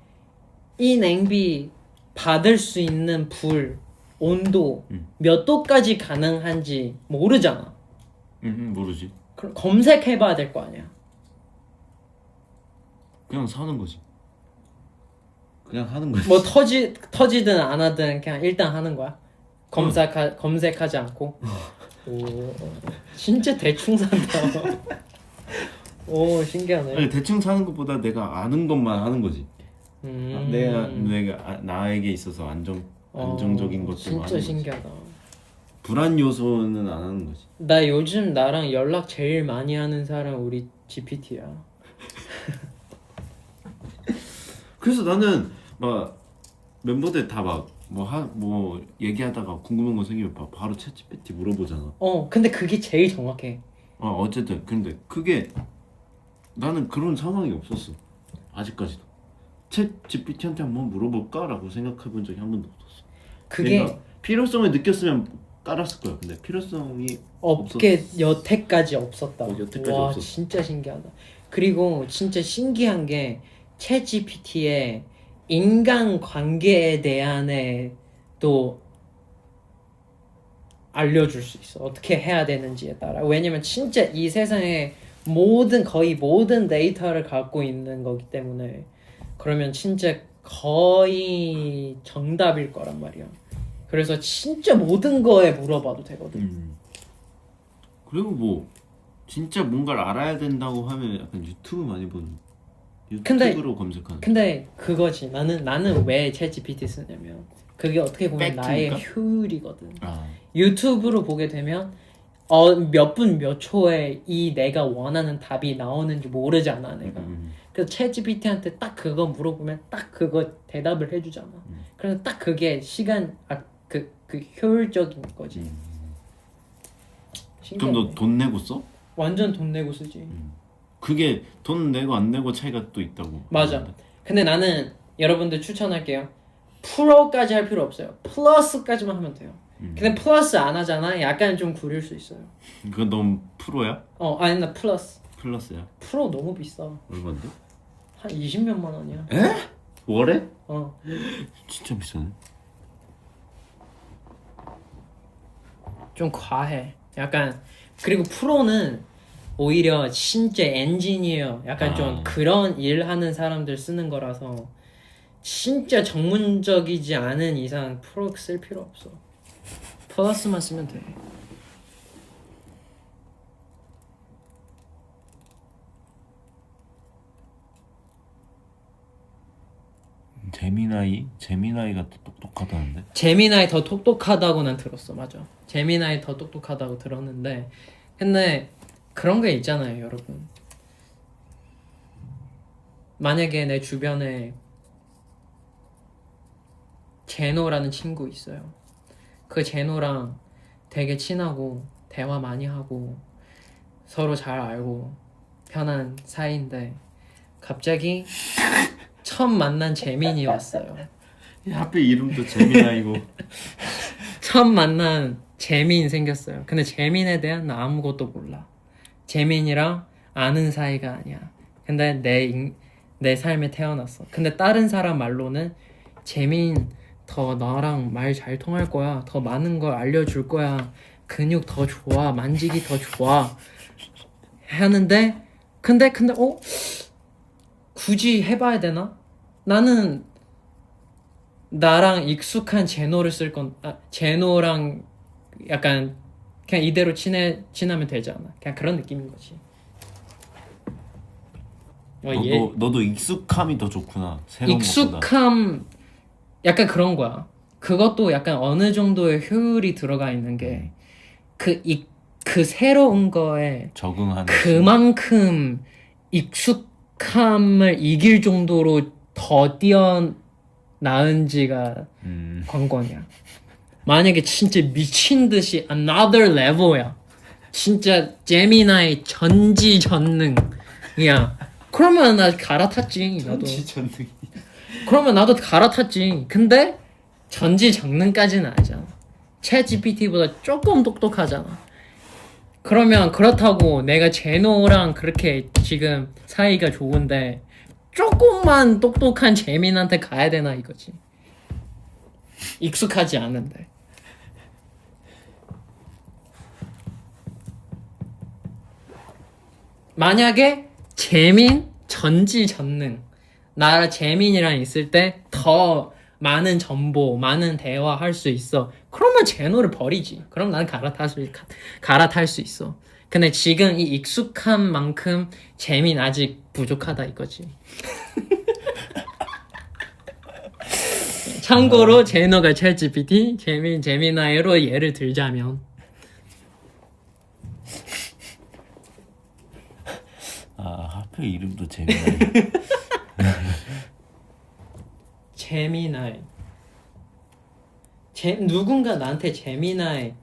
이 냉비 받을 수 있는 불 온도 몇 도까지 가능한지 모르잖아. 모르지. 그럼 검색해봐야 될 거 아니야. 그냥 사는 거지. 그냥 하는 거지. 뭐 터지든 안 하든 그냥 일단 하는 거야. 검색하지 않고. 오, 진짜 대충 산다. 오, 신기하네. 아니, 대충 사는 것보다 내가 아는 것만 하는 거지. 내가 나에게 있어서 안정적인 것들만 진짜 하는 거지. 신기하다. 불안 요소는 안 하는 거지. 나 요즘 나랑 연락 제일 많이 하는 사람 우리 GPT야. 그래서 나는 막 멤버들 다 막 뭐 얘기하다가 궁금한 거 생기면 바로 챗GPT 물어보잖아. 근데 그게 제일 정확해. 어쨌든 근데 그게 나는 그런 상황이 없었어. 아직까지도. 챗GPT한테 한번 물어볼까라고 생각해본 적이 한 번도 없었어. 그게 내가 필요성을 느꼈으면 깔았을 거야. 근데 필요성이 없게 여태까지 없었다. 여태까지 와, 없었어. 진짜 신기하다. 그리고 진짜 신기한 게 챗GPT의 인간 관계에 대한에 또 알려줄 수 있어. 어떻게 해야 되는지에 따라. 왜냐면 진짜 이 세상에 거의 모든 데이터를 갖고 있는 거기 때문에 그러면 진짜 거의 정답일 거란 말이야. 그래서 진짜 모든 거에 물어봐도 되거든. 그리고 뭐 진짜 뭔가를 알아야 된다고 하면 약간 유튜브 많이 보는. 유튜브로 검색하는. 근데 그거지. 나는 왜 챗GPT 쓰냐면 그게 어떻게 보면 나의 팩트니까? 효율이거든. 유튜브로 보게 되면 몇 분 몇 초에 이 내가 원하는 답이 나오는지 모르잖아 내가. 그래서 챗GPT한테 딱 그거 물어보면 딱 그거 대답을 해주잖아. 그래서 딱 그게 그 효율적인 거지. 그럼 너 돈 내고 써? 완전 돈 내고 쓰지. 그게 돈 내고 안 내고 차이가 또 있다고. 맞아. 근데 나는 여러분들 추천할게요. 프로까지 할 필요 없어요. 플러스까지만 하면 돼요. 근데 플러스 안 하잖아. 약간 좀 구릴 수 있어요. 그건 너무 프로야? 아니 나 플러스. 플러스야? 프로 너무 비싸. 얼마인데? 한 20몇만 원이야. 에? 월에? 진짜 비싸네. 좀 과해. 약간 그리고 프로는 오히려 진짜 엔지니어 약간 좀 그런 일 하는 사람들 쓰는 거라서 진짜 전문적이지 않은 이상 프로 쓸 필요 없어. 플러스만 쓰면 돼. 제미나이가 또 똑똑하다는데? 제미나이 더 똑똑하다고 난 들었어. 맞아. 제미나이 더 똑똑하다고 들었는데 근데 그런 게 있잖아요 여러분. 만약에 내 주변에 제노라는 친구 있어요. 그 제노랑 되게 친하고 대화 많이 하고 서로 잘 알고 편한 사이인데 갑자기 처음 만난 재민이 왔어요. 하필 이름도 재미나이고. 처음 만난 재민 생겼어요. 근데 재민에 대한 나 아무것도 몰라. 재민이랑 아는 사이가 아니야. 근데 내 삶에 태어났어. 근데 다른 사람 말로는 재민 더 너랑 말 잘 통할 거야. 더 많은 걸 알려줄 거야. 근육 더 좋아. 만지기 더 좋아. 하는데 근데 굳이 해봐야 되나? 나는 나랑 익숙한 제노를 쓸 건, 제노랑 약간 그냥 이대로 친하면 되지 않아? 그냥 그런 느낌인 거지. 너도 익숙함이 더 좋구나. 새로운 것보다. 익숙함 약간 그런 거야. 그것도 약간 어느 정도의 효율이 들어가 있는 게 그 새로운 거에 적응하는 그만큼 익숙함을 이길 정도로 더 뛰어나은지가 관건이야. 만약에 진짜 미친 듯이 another level야. 진짜 제미나의 전지전능이야. 그러면 나 갈아탔지. 나도. 전지. 그러면 나도 갈아탔지. 근데 전지전능까지는 아니잖아. 챗 GPT보다 조금 똑똑하잖아. 그러면 그렇다고 내가 제노랑 그렇게 지금 사이가 좋은데 조금만 똑똑한 재민한테 가야 되나 이거지. 익숙하지 않은데. 만약에 재민 전지전능 나 재민이랑 있을 때 더 많은 정보, 많은 대화 할 수 있어. 그러면 제노를 버리지. 그럼 나는 갈아탈 수 있어. 근데 지금 이 익숙한 만큼 재민 아직 부족하다 이거지. 참고로 제노가 챗 GPT, 제미나이로 예를 들자면 하필 이름도 재미나이. 재미나이. 누군가 나한테 재미나이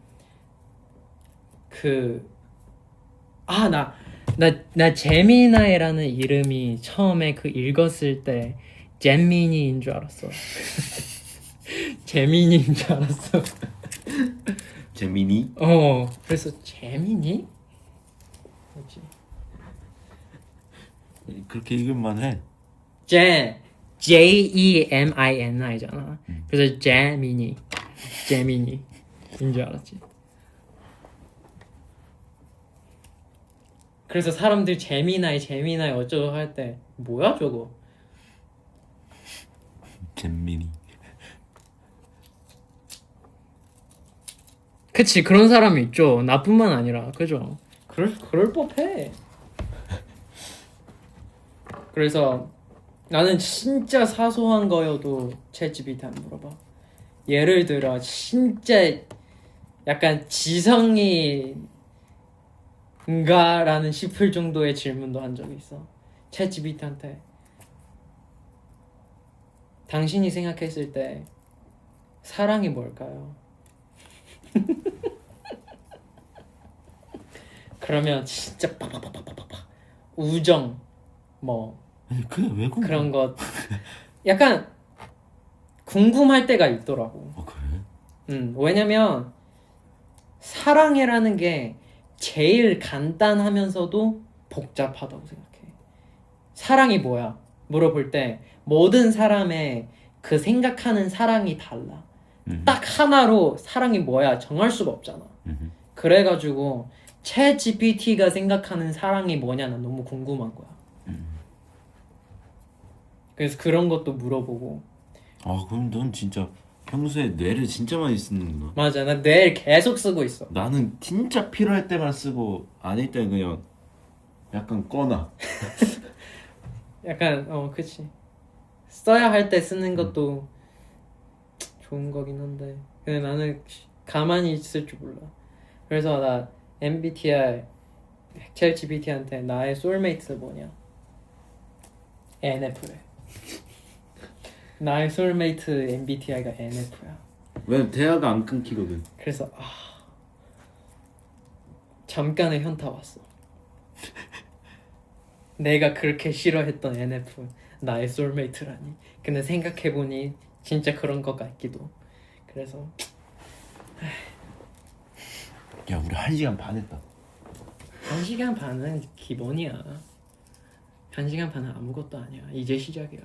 나 재미나이라는 이름이 처음에 읽었을 때 잼미니인 줄 알았어. 재민이인 줄 알았어. 재민이? 그래서 재민이? 뭐지? 그렇게 읽을만 해. JEMINI잖아. 그래서 재민이인 줄 알았지. 그래서 사람들 재미나이 어쩌고 할 때 뭐야 저거? 잼민이. 그치, 그런 사람이 있죠. 나뿐만 아니라, 그죠? 그럴 법해. 그래서 나는 진짜 사소한 거여도 챗GPT한테 물어봐. 예를 들어 진짜 약간 지성이인가라는 싶을 정도의 질문도 한 적이 있어. 챗GPT한테 당신이 생각했을 때 사랑이 뭘까요? 그러면 진짜 팍팍팍팍팍 우정 뭐 그게 왜 궁금해? 그런 것 약간 궁금할 때가 있더라고. 그래? 왜냐면 사랑이라는 게 제일 간단하면서도 복잡하다고 생각해. 사랑이 뭐야? 물어볼 때 모든 사람의 그 생각하는 사랑이 달라. 딱 하나로 사랑이 뭐야 정할 수가 없잖아. 그래가지고 챗 GPT가 생각하는 사랑이 뭐냐 난 너무 궁금한 거야. 그래서 그런 것도 물어보고. 그럼 넌 진짜 평소에 뇌를 진짜 많이 쓰는구나. 맞아, 나 뇌를 계속 쓰고 있어. 나는 진짜 필요할 때만 쓰고 아닐 때 그냥 약간 꺼놔. 약간 그치. 써야 할 때 쓰는 것도 좋은 거긴 한데 근데 나는 가만히 있을 줄 몰라. 그래서 나 MBTI 챗 GPT한테 나의 소울메이트 뭐냐? NF래. 나의 소울메이트 MBTI가 NF야. 왜 대화가 안 끊기거든. 그래서 잠깐의 현타 왔어. 내가 그렇게 싫어했던 NF 나의 소울메이트라니. 근데 생각해보니 진짜 그런 것 같기도. 그래서 야 우리 1시간 반 했다. 1시간 반은 기본이야. 1시간 반은 아무것도 아니야. 이제 시작이야.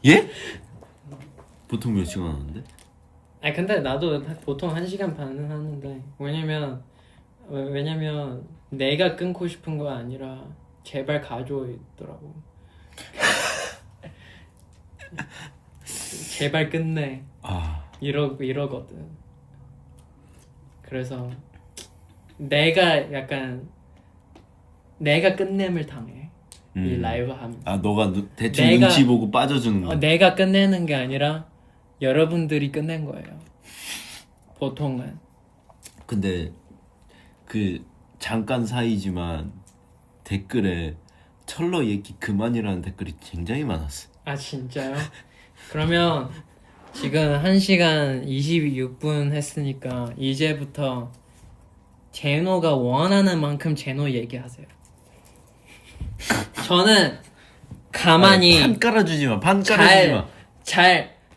예? 보통 몇 시간 하는데? 아니 근데 나도 보통 1시간 반은 하는데 왜냐면 내가 끊고 싶은 거 아니라 제발 가줘 있더라고. 제발 끝내. 이러거든. 그래서 내가 끝냄을 당해. 이 라이브 하면. 너가 대충 눈치 보고 빠져주는 거. 내가 끝내는 게 아니라 여러분들이 끝낸 거예요. 보통은. 근데 그 잠깐 사이지만 댓글에 철러 얘기 그만이라는 댓글이 굉장히 많았어. 아 진짜요? 그러면 지금 1시간 26분 했으니까 이제부터 제노가 원하는 만큼 제노 얘기하세요. 저는 가만히 판 깔아주지 마. 판 깔아주지 마.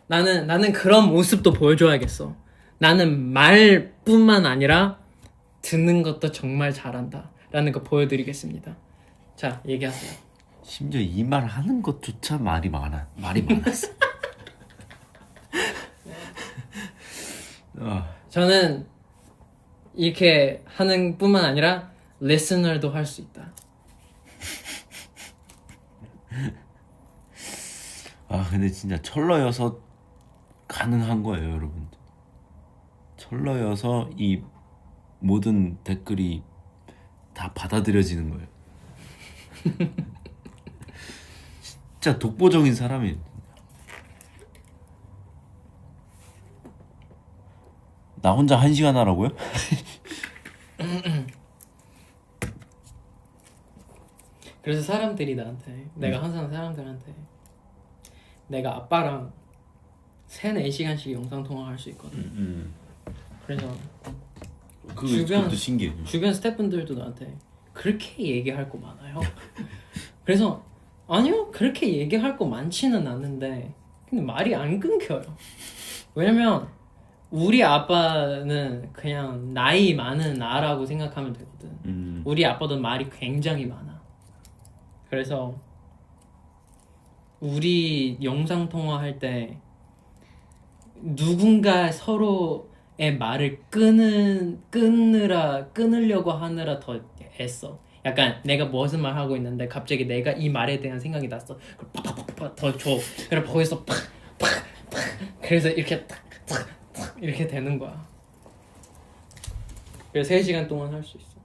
나는 그런 모습도 보여줘야겠어. 나는 말뿐만 아니라 듣는 것도 정말 잘한다 라는 거 보여드리겠습니다. 자, 얘기하세요. 심지어 이 말 하는 것조차 말이 많았어. 저는 이렇게 하는 뿐만 아니라 리스너도 할 수 있다. 근데 진짜 철러여서 가능한 거예요, 여러분. 철러여서 이 모든 댓글이 다 받아들여지는 거예요. 진짜 독보적인 사람이에요. 나 혼자 1시간 하라고요? 그래서 사람들이 나한테 내가 항상 사람들한테 내가 아빠랑 3-4시간씩 영상 통화할 수 있거든. 그래서 그것도 신기해. 주변 스태프분들도 나한테 그렇게 얘기할 거 많아요? 그래서 아니요, 그렇게 얘기할 거 많지는 않은데 근데 말이 안 끊겨요. 왜냐면 우리 아빠는 그냥 나이 많은 나라고 생각하면 되거든. 우리 아빠도 말이 굉장히 많아. 그래서 우리 영상 통화할 때 누군가 서로의 말을 끊으려고 하느라 더 애써. 약간 내가 무슨 말 하고 있는데 갑자기 내가 이 말에 대한 생각이 났어. 팍팍팍팍 더 줘. 그래서 거기서 팍팍팍 그래서 이렇게 탁 이렇게 되는 거야. 그래서 3시간 동안 할 수 있어.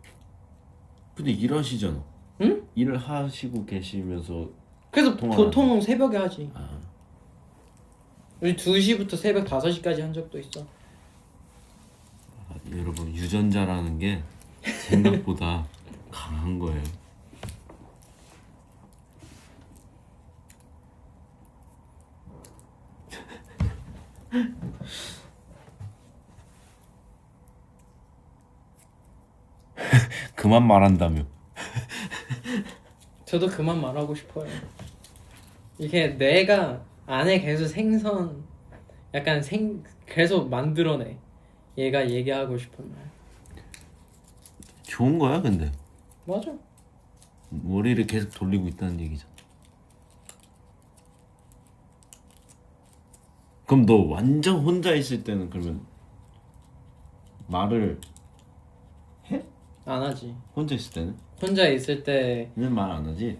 근데 일하시잖아. 응? 일을 하시고 계시면서 그래서 보통 새벽에 하지. 아. 우리 2시부터 새벽 5시까지 한 적도 있어. 여러분 유전자라는 게 생각보다 강한 거예요. 그만 말한다며. 저도 그만 말하고 싶어요. 이게 뇌가 안에 계속 계속 만들어내. 얘가 얘기하고 싶은 말. 좋은 거야 근데. 맞아. 머리를 계속 돌리고 있다는 얘기잖아. 그럼 너 완전 혼자 있을 때는 그러면 말을 해? 안 하지. 혼자 있을 때는? 혼자 있을 때는 말 안 하지?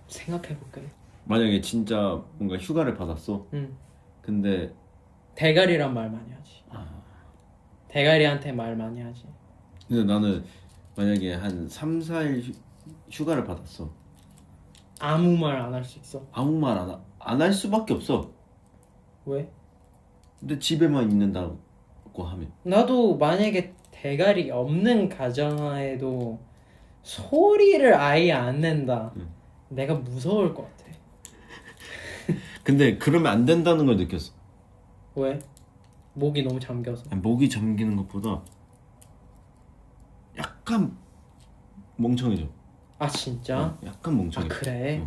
생각해볼게. 만약에 진짜 뭔가 휴가를 받았어. 응. 근데 대가리랑 말 많이 하지. 대가리한테 말 많이 하지. 근데 나는 만약에 한 3-4일 휴가를 받았어. 아무 말 안 할 수 있어. 아무 말 안 할 수밖에 없어. 왜? 근데 집에만 있는다고 하면. 나도 만약에 대가리 없는 가정하에도 소리를 아예 안 낸다. 내가 무서울 것 같아. 근데 그러면 안 된다는 걸 느꼈어. 왜? 목이 너무 잠겨서. 아니, 목이 잠기는 것보다 약간 멍청해져. 아 진짜? 약간 멍청해. 그래?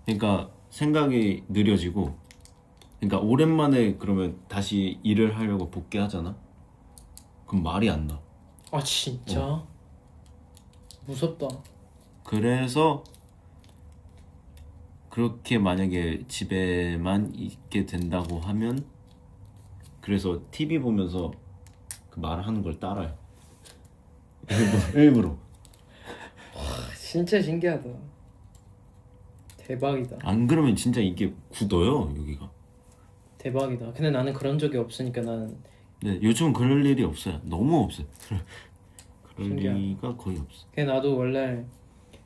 그러니까 생각이 느려지고, 그러니까 오랜만에 그러면 다시 일을 하려고 복귀하잖아. 그럼 말이 안 나. 아 진짜? 무섭다. 그래서 그렇게 만약에 집에만 있게 된다고 하면, 그래서 TV 보면서 그 말하는 걸 따라해. 일부러. 진짜 신기하다. 대박이다. 안 그러면 진짜 이게 굳어요 여기가. 대박이다. 근데 나는 그런 적이 없으니까 나는 근데 요즘은 그럴 일이 없어요. 너무 없어요. 그럴 신기하다. 리가 거의 없어. 그냥 나도 원래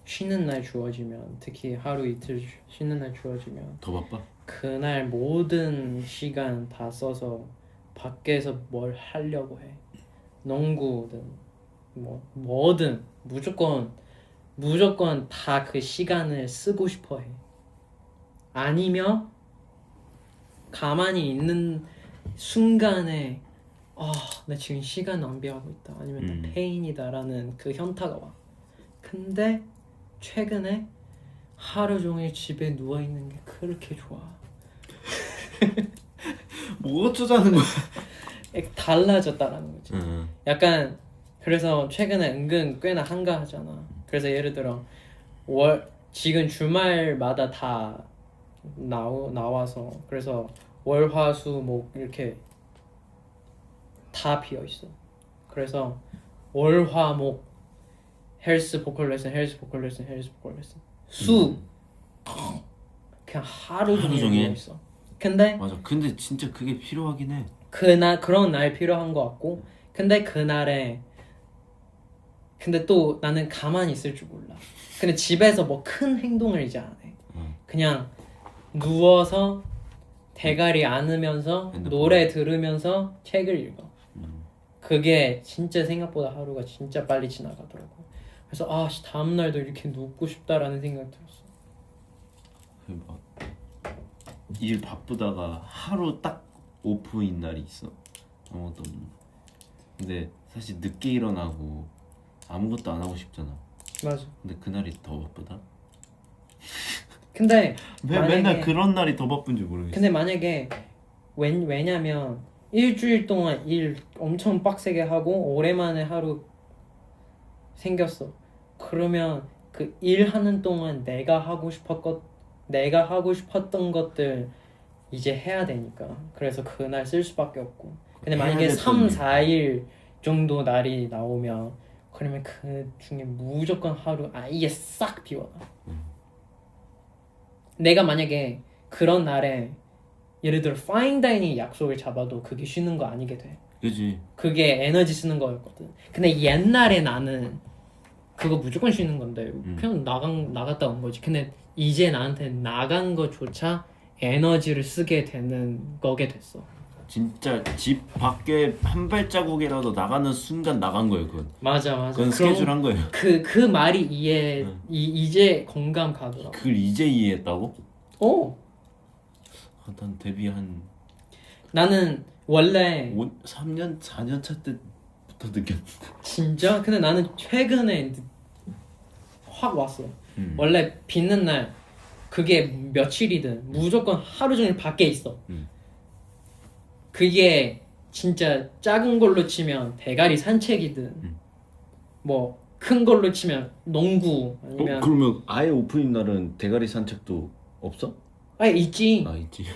쉬는 날 주어지면 특히 하루 이틀 쉬는 날 주어지면 더 바빠? 그날 모든 시간 다 써서 밖에서 뭘 하려고 해. 농구든 뭐든 무조건 다 그 시간을 쓰고 싶어 해. 아니면 가만히 있는 순간에 나 지금 시간 낭비하고 있다. 아니면 나 페인이다라는 그 현타가 와. 근데 최근에 하루 종일 집에 누워 있는 게 그렇게 좋아. 뭐 어쩌자는 거야? 달라졌다라는 거지. 응. 약간 그래서 최근에 은근 꽤나 한가하잖아. 그래서 예를 들어 지금 주말마다 다 나와서 그래서 월화수목 이렇게 다 비어 있어. 그래서 월화목 헬스 보컬 레슨 수 그냥 하루 종일 종일? 누워 있어. 근데 맞아. 근데 진짜 그게 필요하긴 해. 그런 날 필요한 것 같고, 근데 그날에 근데 또 나는 가만히 있을 줄 몰라. 근데 집에서 뭐 큰 행동을 이제 안 해. 그냥 누워서 대가리 안으면서 핸드폰. 노래 들으면서 책을 읽어. 그게 진짜 생각보다 하루가 진짜 빨리 지나가더라고. 그래서 다음 날도 이렇게 눕고 싶다라는 생각이 들었어. 일 바쁘다가 하루 딱 오프인 날이 있어. 아무것도 없는. 근데 사실 늦게 일어나고 아무것도 안 하고 싶잖아. 맞아. 근데 그날이 더 바쁘다. 근데 왜 맨날 그런 날이 더 바쁜지 모르겠어. 근데 만약에 왜냐면 일주일 동안 일 엄청 빡세게 하고 오랜만에 하루 생겼어. 그러면 그 일하는 동안 내가 하고 싶었던 것들 이제 해야 되니까. 그래서 그날 쓸 수밖에 없고. 근데 만약에 3, 4일 정도 날이 나오면 그러면 그 중에 무조건 하루 아예 싹 비워놔. 내가 만약에 그런 날에 예를 들어 파인다이닝 약속을 잡아도 그게 쉬는 거 아니게 돼. 그지. 그게 에너지 쓰는 거였거든. 근데 옛날에 나는 그거 무조건 쉬는 건데 그냥 나갔다 온 거지. 근데 이제 나한테 나간 거조차 에너지를 쓰게 되는 거게 됐어. 진짜 집 밖에 한 발자국이라도 나가는 순간 나간 거예요. 그건. 맞아. 그건 스케줄 한 거예요. 그 말이 이제 공감 가더라고. 그걸 이제 이해했다고? 난 데뷔 한 나는 원래 3년 4년 차 때부터 느꼈는데. 진짜? 근데 나는 최근에 확 왔어. 원래 비는 날 그게 며칠이든 무조건 하루 종일 밖에 있어. 그게 진짜 작은 걸로 치면 대가리 산책이든 뭐 큰 걸로 치면 농구 아니면 그러면 아예 오프닝 날은 대가리 산책도 없어? 있지.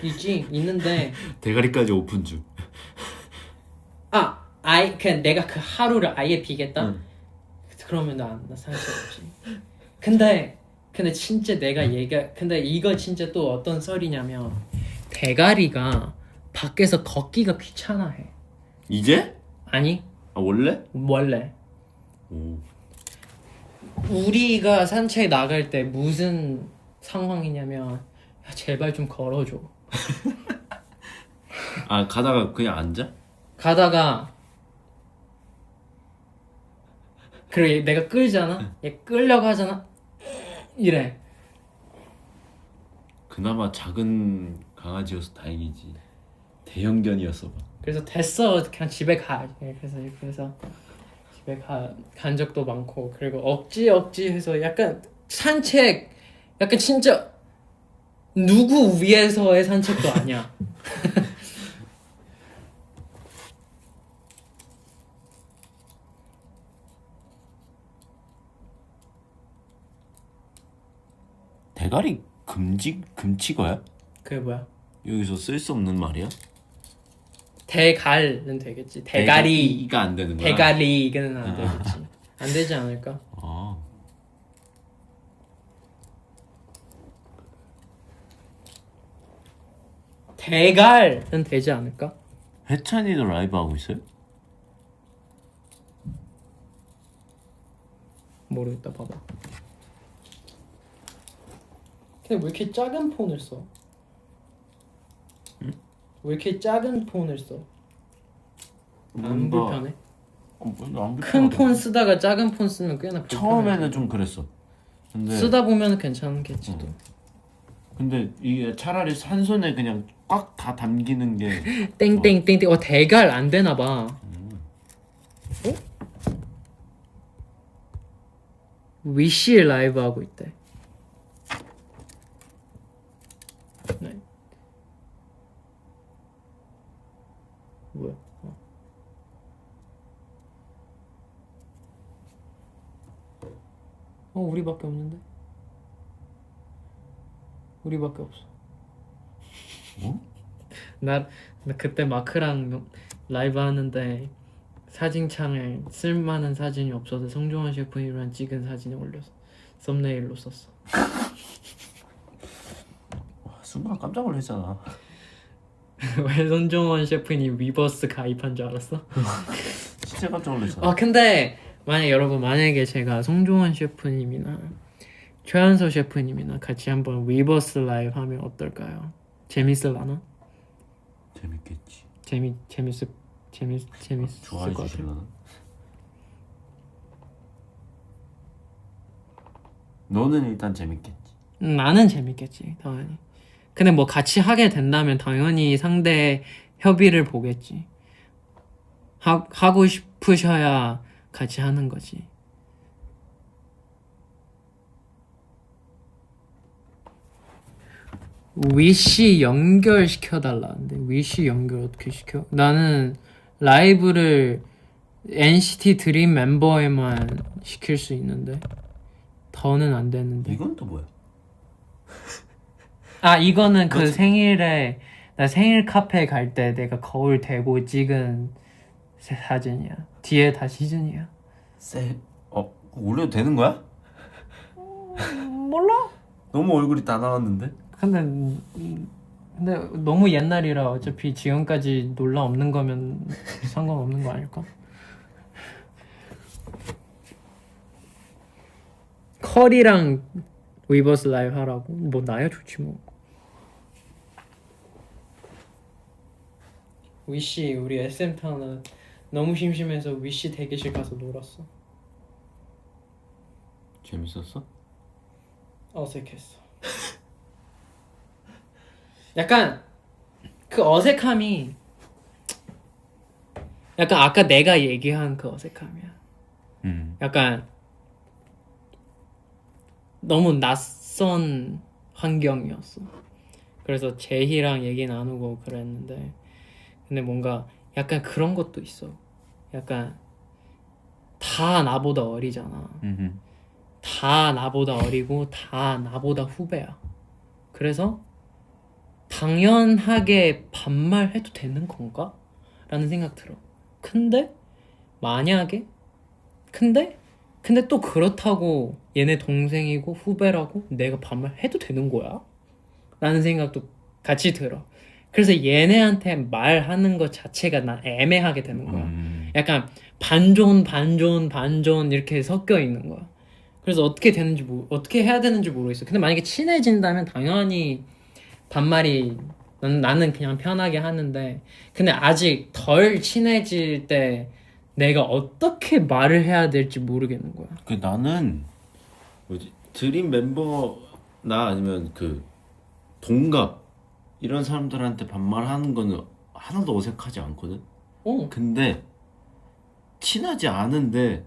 있지. 있는데 대가리까지 오픈 중. 그냥 내가 그 하루를 아예 비겠다? 그러면 나 산책 없지. 근데 진짜 근데 이거 진짜 또 어떤 썰이냐면 대가리가 밖에서 걷기가 귀찮아해. 이제? 아니 원래? 오. 우리가 산책 나갈 때 무슨 상황이냐면 야, 제발 좀 걸어줘. 가다가 그냥 앉아? 가다가 그래 내가 끌잖아. 얘 끌려고 하잖아. 이래. 그나마 작은 강아지여서 다행이지. 대형견이었어 봐. 그래서 됐어 그냥 집에 가. 그래서 집에 간 적도 많고 그리고 억지 해서 약간 산책 약간 진짜 누구 위해서의 산책도 아니야. 대가리 금치거야? 그게 뭐야? 여기서 쓸 수 없는 말이야? 대갈은 되겠지. 대가리. 이가 안 되는 거야? 대가리 이거는 안 되겠지. 안 되지 않을까? 아. 대갈은 되지 않을까? 해찬이도 라이브 하고 있어요? 모르겠다. 봐봐. 근데 왜 이렇게 작은 폰을 써? 응? 왜 이렇게 작은 폰을 써? 안 뭔가- 불편해? 안 불편하다. 큰 폰 쓰다가 작은 폰 쓰면 꽤나 불편해. 처음에는 좀 그랬어. 근데 쓰다 보면 괜찮겠지 또. 근데 이게 차라리 한 손에 그냥 꽉 다 담기는 게 땡땡땡땡. 대갈 안 되나 봐. 어? 위시 라이브 하고 있대. 네. 뭐야? 우리밖에 없는데? 우리밖에 없어. 뭐? 나 그때 마크랑 라이브 하는데 사진창에 쓸만한 사진이 없어서 성종원 셰프님이랑 찍은 사진을 올렸어. 썸네일로 썼어. 순간 깜짝 놀랐잖아. 왜 성종원 셰프님 위버스 가입한 줄 알았어? 진짜 깜짝 놀랐잖아. 근데 만약에 제가 송종원 셰프님이나 최한서 셰프님이나 같이 한번 위버스 라이브 하면 어떨까요? 재밌을라나? 재밌겠지. 재밌을 좋아해 것 같아요. 주실라나? 너는 일단 재밌겠지. 나는 재밌겠지 당연히. 근데 뭐 같이 하게 된다면 당연히 상대 협의를 보겠지. 하고 싶으셔야 같이 하는 거지. 위시 연결시켜달라는데 위시 연결 어떻게 시켜? 나는 라이브를 NCT 드림 멤버에만 시킬 수 있는데 더는 안 되는데. 이건 또 뭐야? 이거는 그 뭐지? 생일에 나 생일 카페 갈 때 내가 거울 대고 찍은 사진이야. 뒤에 다 시즌이야. 올려도 되는 거야? 몰라? 너무 얼굴이 다 나왔는데? 근데 너무 옛날이라 어차피 지금까지 논란 없는 거면 상관없는 거 아닐까? 컬이랑 위버스 라이브 하라고? 뭐 나야 좋지 뭐. 위시 우리 SM 타운은 너무 심심해서 위시 대기실 가서 놀았어. 재밌었어? 어색했어. 약간 그 어색함이 약간 아까 내가 얘기한 그 어색함이야. 약간 너무 낯선 환경이었어. 그래서 제희랑 얘기 나누고 그랬는데 근데 뭔가 약간 그런 것도 있어. 약간 다 나보다 어리잖아. 다 나보다 어리고 다 나보다 후배야. 그래서 당연하게 반말해도 되는 건가? 라는 생각 들어. 근데 또 그렇다고 얘네 동생이고 후배라고 내가 반말해도 되는 거야? 라는 생각도 같이 들어. 그래서 얘네한테 말하는 것 자체가 난 애매하게 되는 거야. 약간 반존 이렇게 섞여 있는 거야. 그래서 어떻게 해야 되는지 모르겠어. 근데 만약에 친해진다면 당연히 반말이 나는 그냥 편하게 하는데 근데 아직 덜 친해질 때 내가 어떻게 말을 해야 될지 모르겠는 거야. 나는 드림 멤버나 아니면 그 동갑 이런 사람들한테 반말하는 거는 하나도 어색하지 않거든. 근데 친하지 않은데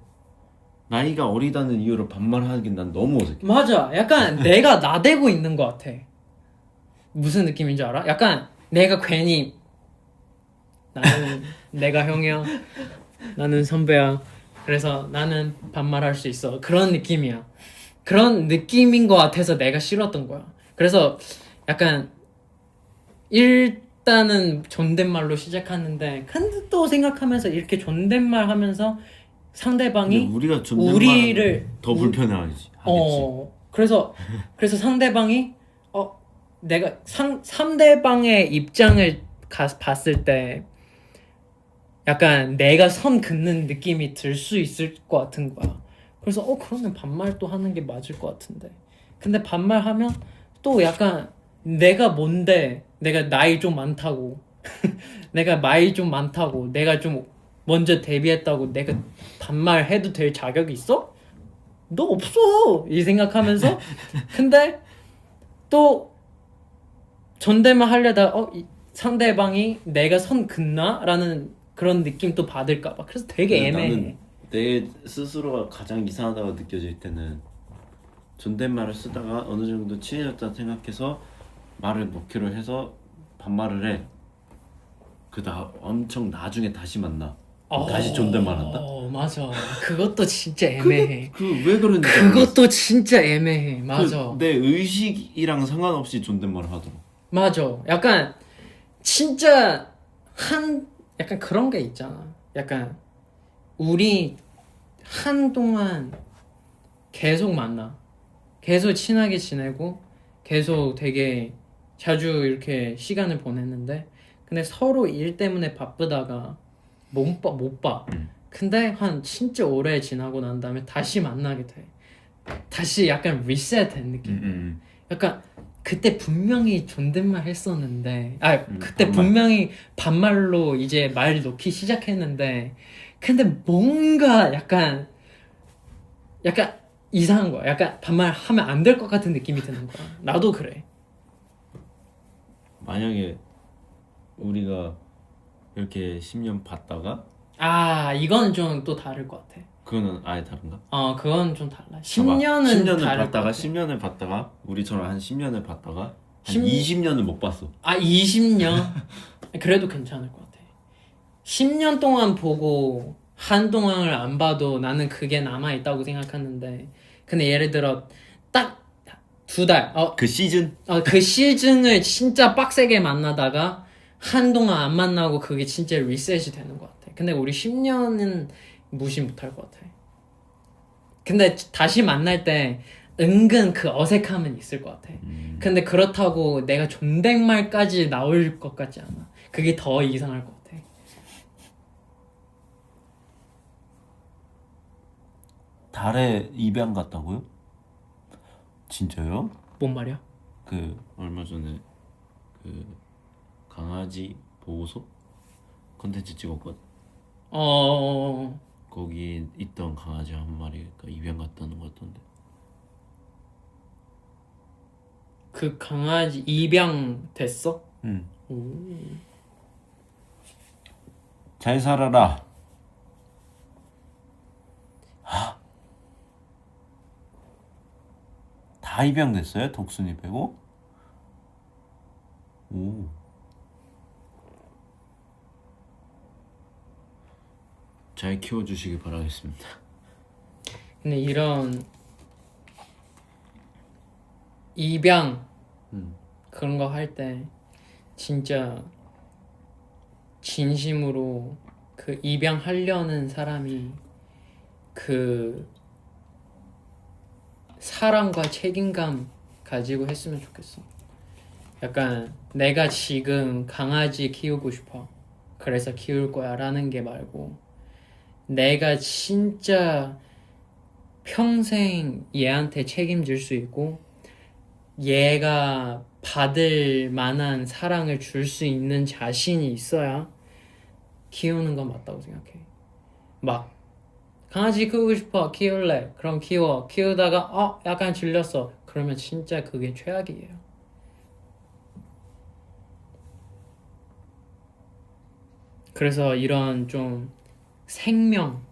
나이가 어리다는 이유로 반말하긴 난 너무 어색해. 맞아. 약간 내가 나대고 있는 것 같아. 무슨 느낌인지 알아? 약간 내가 괜히 나는 내가 형이야. 나는 선배야. 그래서 나는 반말할 수 있어. 그런 느낌이야. 그런 느낌인 것 같아서 내가 싫었던 거야. 그래서 약간 일단은 존댓말로 시작하는데 근데 또 생각하면서 이렇게 존댓말 하면서 근데 상대방이 우리가 존댓말하면 우리를 더 불편해하겠지. 하겠지. 그래서 상대방이 내가 상대방의 입장을 봤을 때 약간 내가 선 긋는 느낌이 들 수 있을 것 같은 거야. 그래서 그러면 반말 또 하는 게 맞을 것 같은데. 근데 반말하면 또 약간 내가 뭔데 내가 나이 좀 많다고 내가 나이 좀 많다고 내가 좀 먼저 데뷔했다고 내가 반말해도 될 자격이 있어? 너 없어 이 생각하면서 근데 또 존댓말 하려다 상대방이 내가 선 긋나? 라는 그런 느낌 또 받을까봐 그래서 되게 애매해. 나는 내 스스로가 가장 이상하다고 느껴질 때는 존댓말을 쓰다가 어느 정도 친해졌다 생각해서 말을 놓기로 해서 반말을 해. 엄청 나중에 다시 만나. 다시 존댓말한다. 맞아. 그것도 진짜 애매해. 왜 그런지 모르겠어. 그것도 진짜 애매해. 맞아. 내 의식이랑 상관없이 존댓말을 하더라. 맞아. 약간 진짜 약간 그런 게 있잖아. 약간 우리 한동안 계속 만나. 계속 친하게 지내고 계속 되게 자주 이렇게 시간을 보냈는데 근데 서로 일 때문에 바쁘다가 못 봐. 근데 한 진짜 오래 지나고 난 다음에 다시 만나게 돼. 다시 약간 리셋된 느낌. 약간 그때 분명히 존댓말 했었는데 그때 반말. 분명히 반말로 이제 말 놓기 시작했는데 근데 뭔가 약간 이상한 거야. 약간 반말하면 안 될 것 같은 느낌이 드는 거야. 나도 그래. 만약에 우리가 이렇게 10년 봤다가 이건 좀 또 다를 것 같아. 그거는 아예 다른가? 그건 좀 달라. 10년은 10년을 다를 봤다가 것 같아. 10년을 봤다가 우리처럼 한 10년을 봤다가 한 10 20년은 못 봤어. 20년? 그래도 괜찮을 것 같아. 10년 동안 보고 한동안을 안 봐도 나는 그게 남아있다고 생각하는데 근데 예를 들어 딱 2달 그 시즌? 그 시즌을 진짜 빡세게 만나다가 한동안 안 만나고 그게 진짜 리셋이 되는 것 같아. 근데 우리 10년은 무시 못할 것 같아. 근데 다시 만날 때 은근 그 어색함은 있을 것 같아. 근데 그렇다고 내가 존댓말까지 나올 것 같지 않아. 그게 더 이상할 것 같아. 달에 입양 갔다고요? 진짜요? 뭔 말이야? 얼마 전에 강아지 보호소 컨텐츠 찍었거든. 거기 있던 강아지 한 마리가 입양 갔다는 것 같던데. 그 강아지 입양 됐어? 응. 오. 잘 살아라. 다 입양됐어요? 독순이 빼고? 오. 잘 키워주시기 바라겠습니다. 근데 이런 입양 그런 거 할 때 진짜 진심으로 그 입양하려는 사람이 그 사랑과 책임감 가지고 했으면 좋겠어. 약간 내가 지금 강아지 키우고 싶어. 그래서 키울 거야 라는 게 말고 내가 진짜 평생 얘한테 책임질 수 있고 얘가 받을 만한 사랑을 줄 수 있는 자신이 있어야 키우는 건 맞다고 생각해. 막 강아지 키우고 싶어 키울래 그럼 키우다가 약간 질렸어 그러면 진짜 그게 최악이에요. 그래서 이런 좀 생명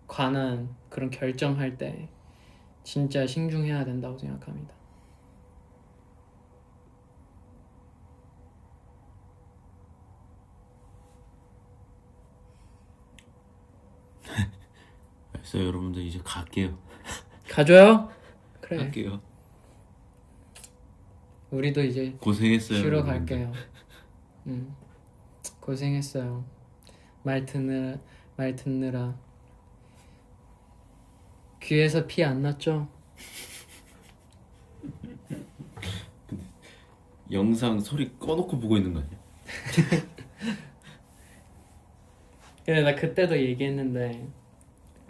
관한 그런 결정할 때 진짜 신중해야 된다고 생각합니다. 알았어요 여러분들 이제 갈게요. 가줘요? 그래. 갈게요. 우리도 이제 고생했어요. 쉬러 여러분들. 갈게요. 고생했어요. 말 듣느라 귀에서 피 안 났죠? 영상 소리 꺼놓고 보고 있는 거 아니야? 근데 나 그때도 얘기했는데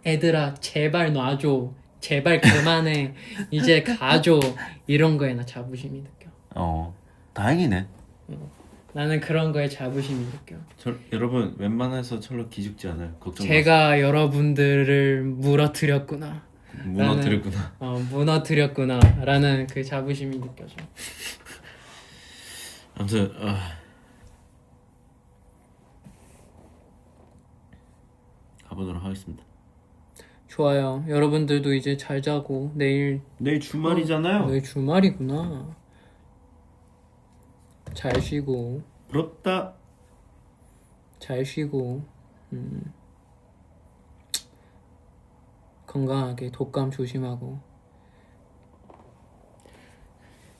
애들아 제발 놔줘, 제발 그만해, 이제 가줘, 이런 거에 나 자부심이 느껴. 다행이네. 나는 그런 거에 자부심이 느껴. 여러분 웬만해서 철로 기죽지 않아요. 걱정 제가 여러분들을 무너뜨렸구나. 마세요. 무너뜨렸구나. 무너뜨렸구나 라는 그 자부심이 느껴져. 아무튼 가보도록 하겠습니다. 좋아요. 여러분들도 이제 잘 자고 내일 주말이잖아요. 내일 주말이구나. 잘 쉬고 부럽다. 잘 쉬고 건강하게 독감 조심하고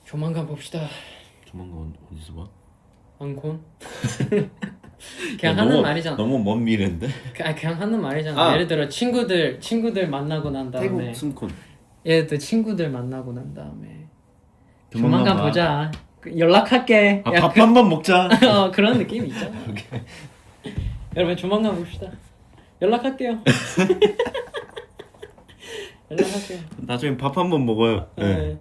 조만간 봅시다. 조만간 어디서 봐? 안콘? 그냥 하는 말이잖아. 너무 먼 미래인데. 그냥 하는 말이잖아. 예를 들어 친구들 만나고 난 다음에 태국 숨콘. 예를 들어 친구들 만나고 난 다음에 조만간 보자. 연락할게. 밥 한 번 먹자. 그런 느낌이 있잖아. 여러분 조만간 봅시다. 연락할게요. 연락할게요. 나중에 밥 한 번 먹어요. 네.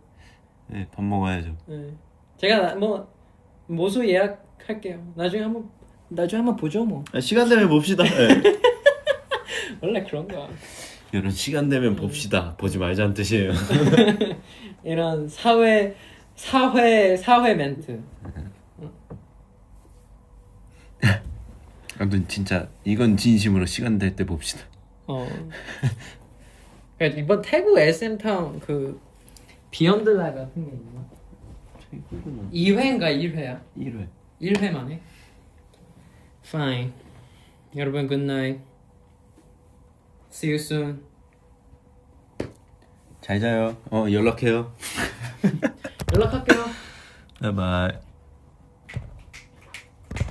네, 밥 먹어야죠. 네. 제가 뭐 모수 예약할게요. 나중에 한번 보죠 뭐. 시간 되면 봅시다. 네. 원래 그런 거야. 여러분 시간 되면 봅시다. 보지 말자는 뜻이에요. 이런 사회 멘트. 아무튼 진짜 이건 진심으로 시간 될 때 봅시다. 그러니까 이번 태국 SM 타운 그 비욘드 라이브 같은 게 있나? 2회인가 1회야? 1회. 1회만 해? Fine. 여러분 good night. See you soon. 잘 자요. 연락해요. 연락할게요. 바이바이.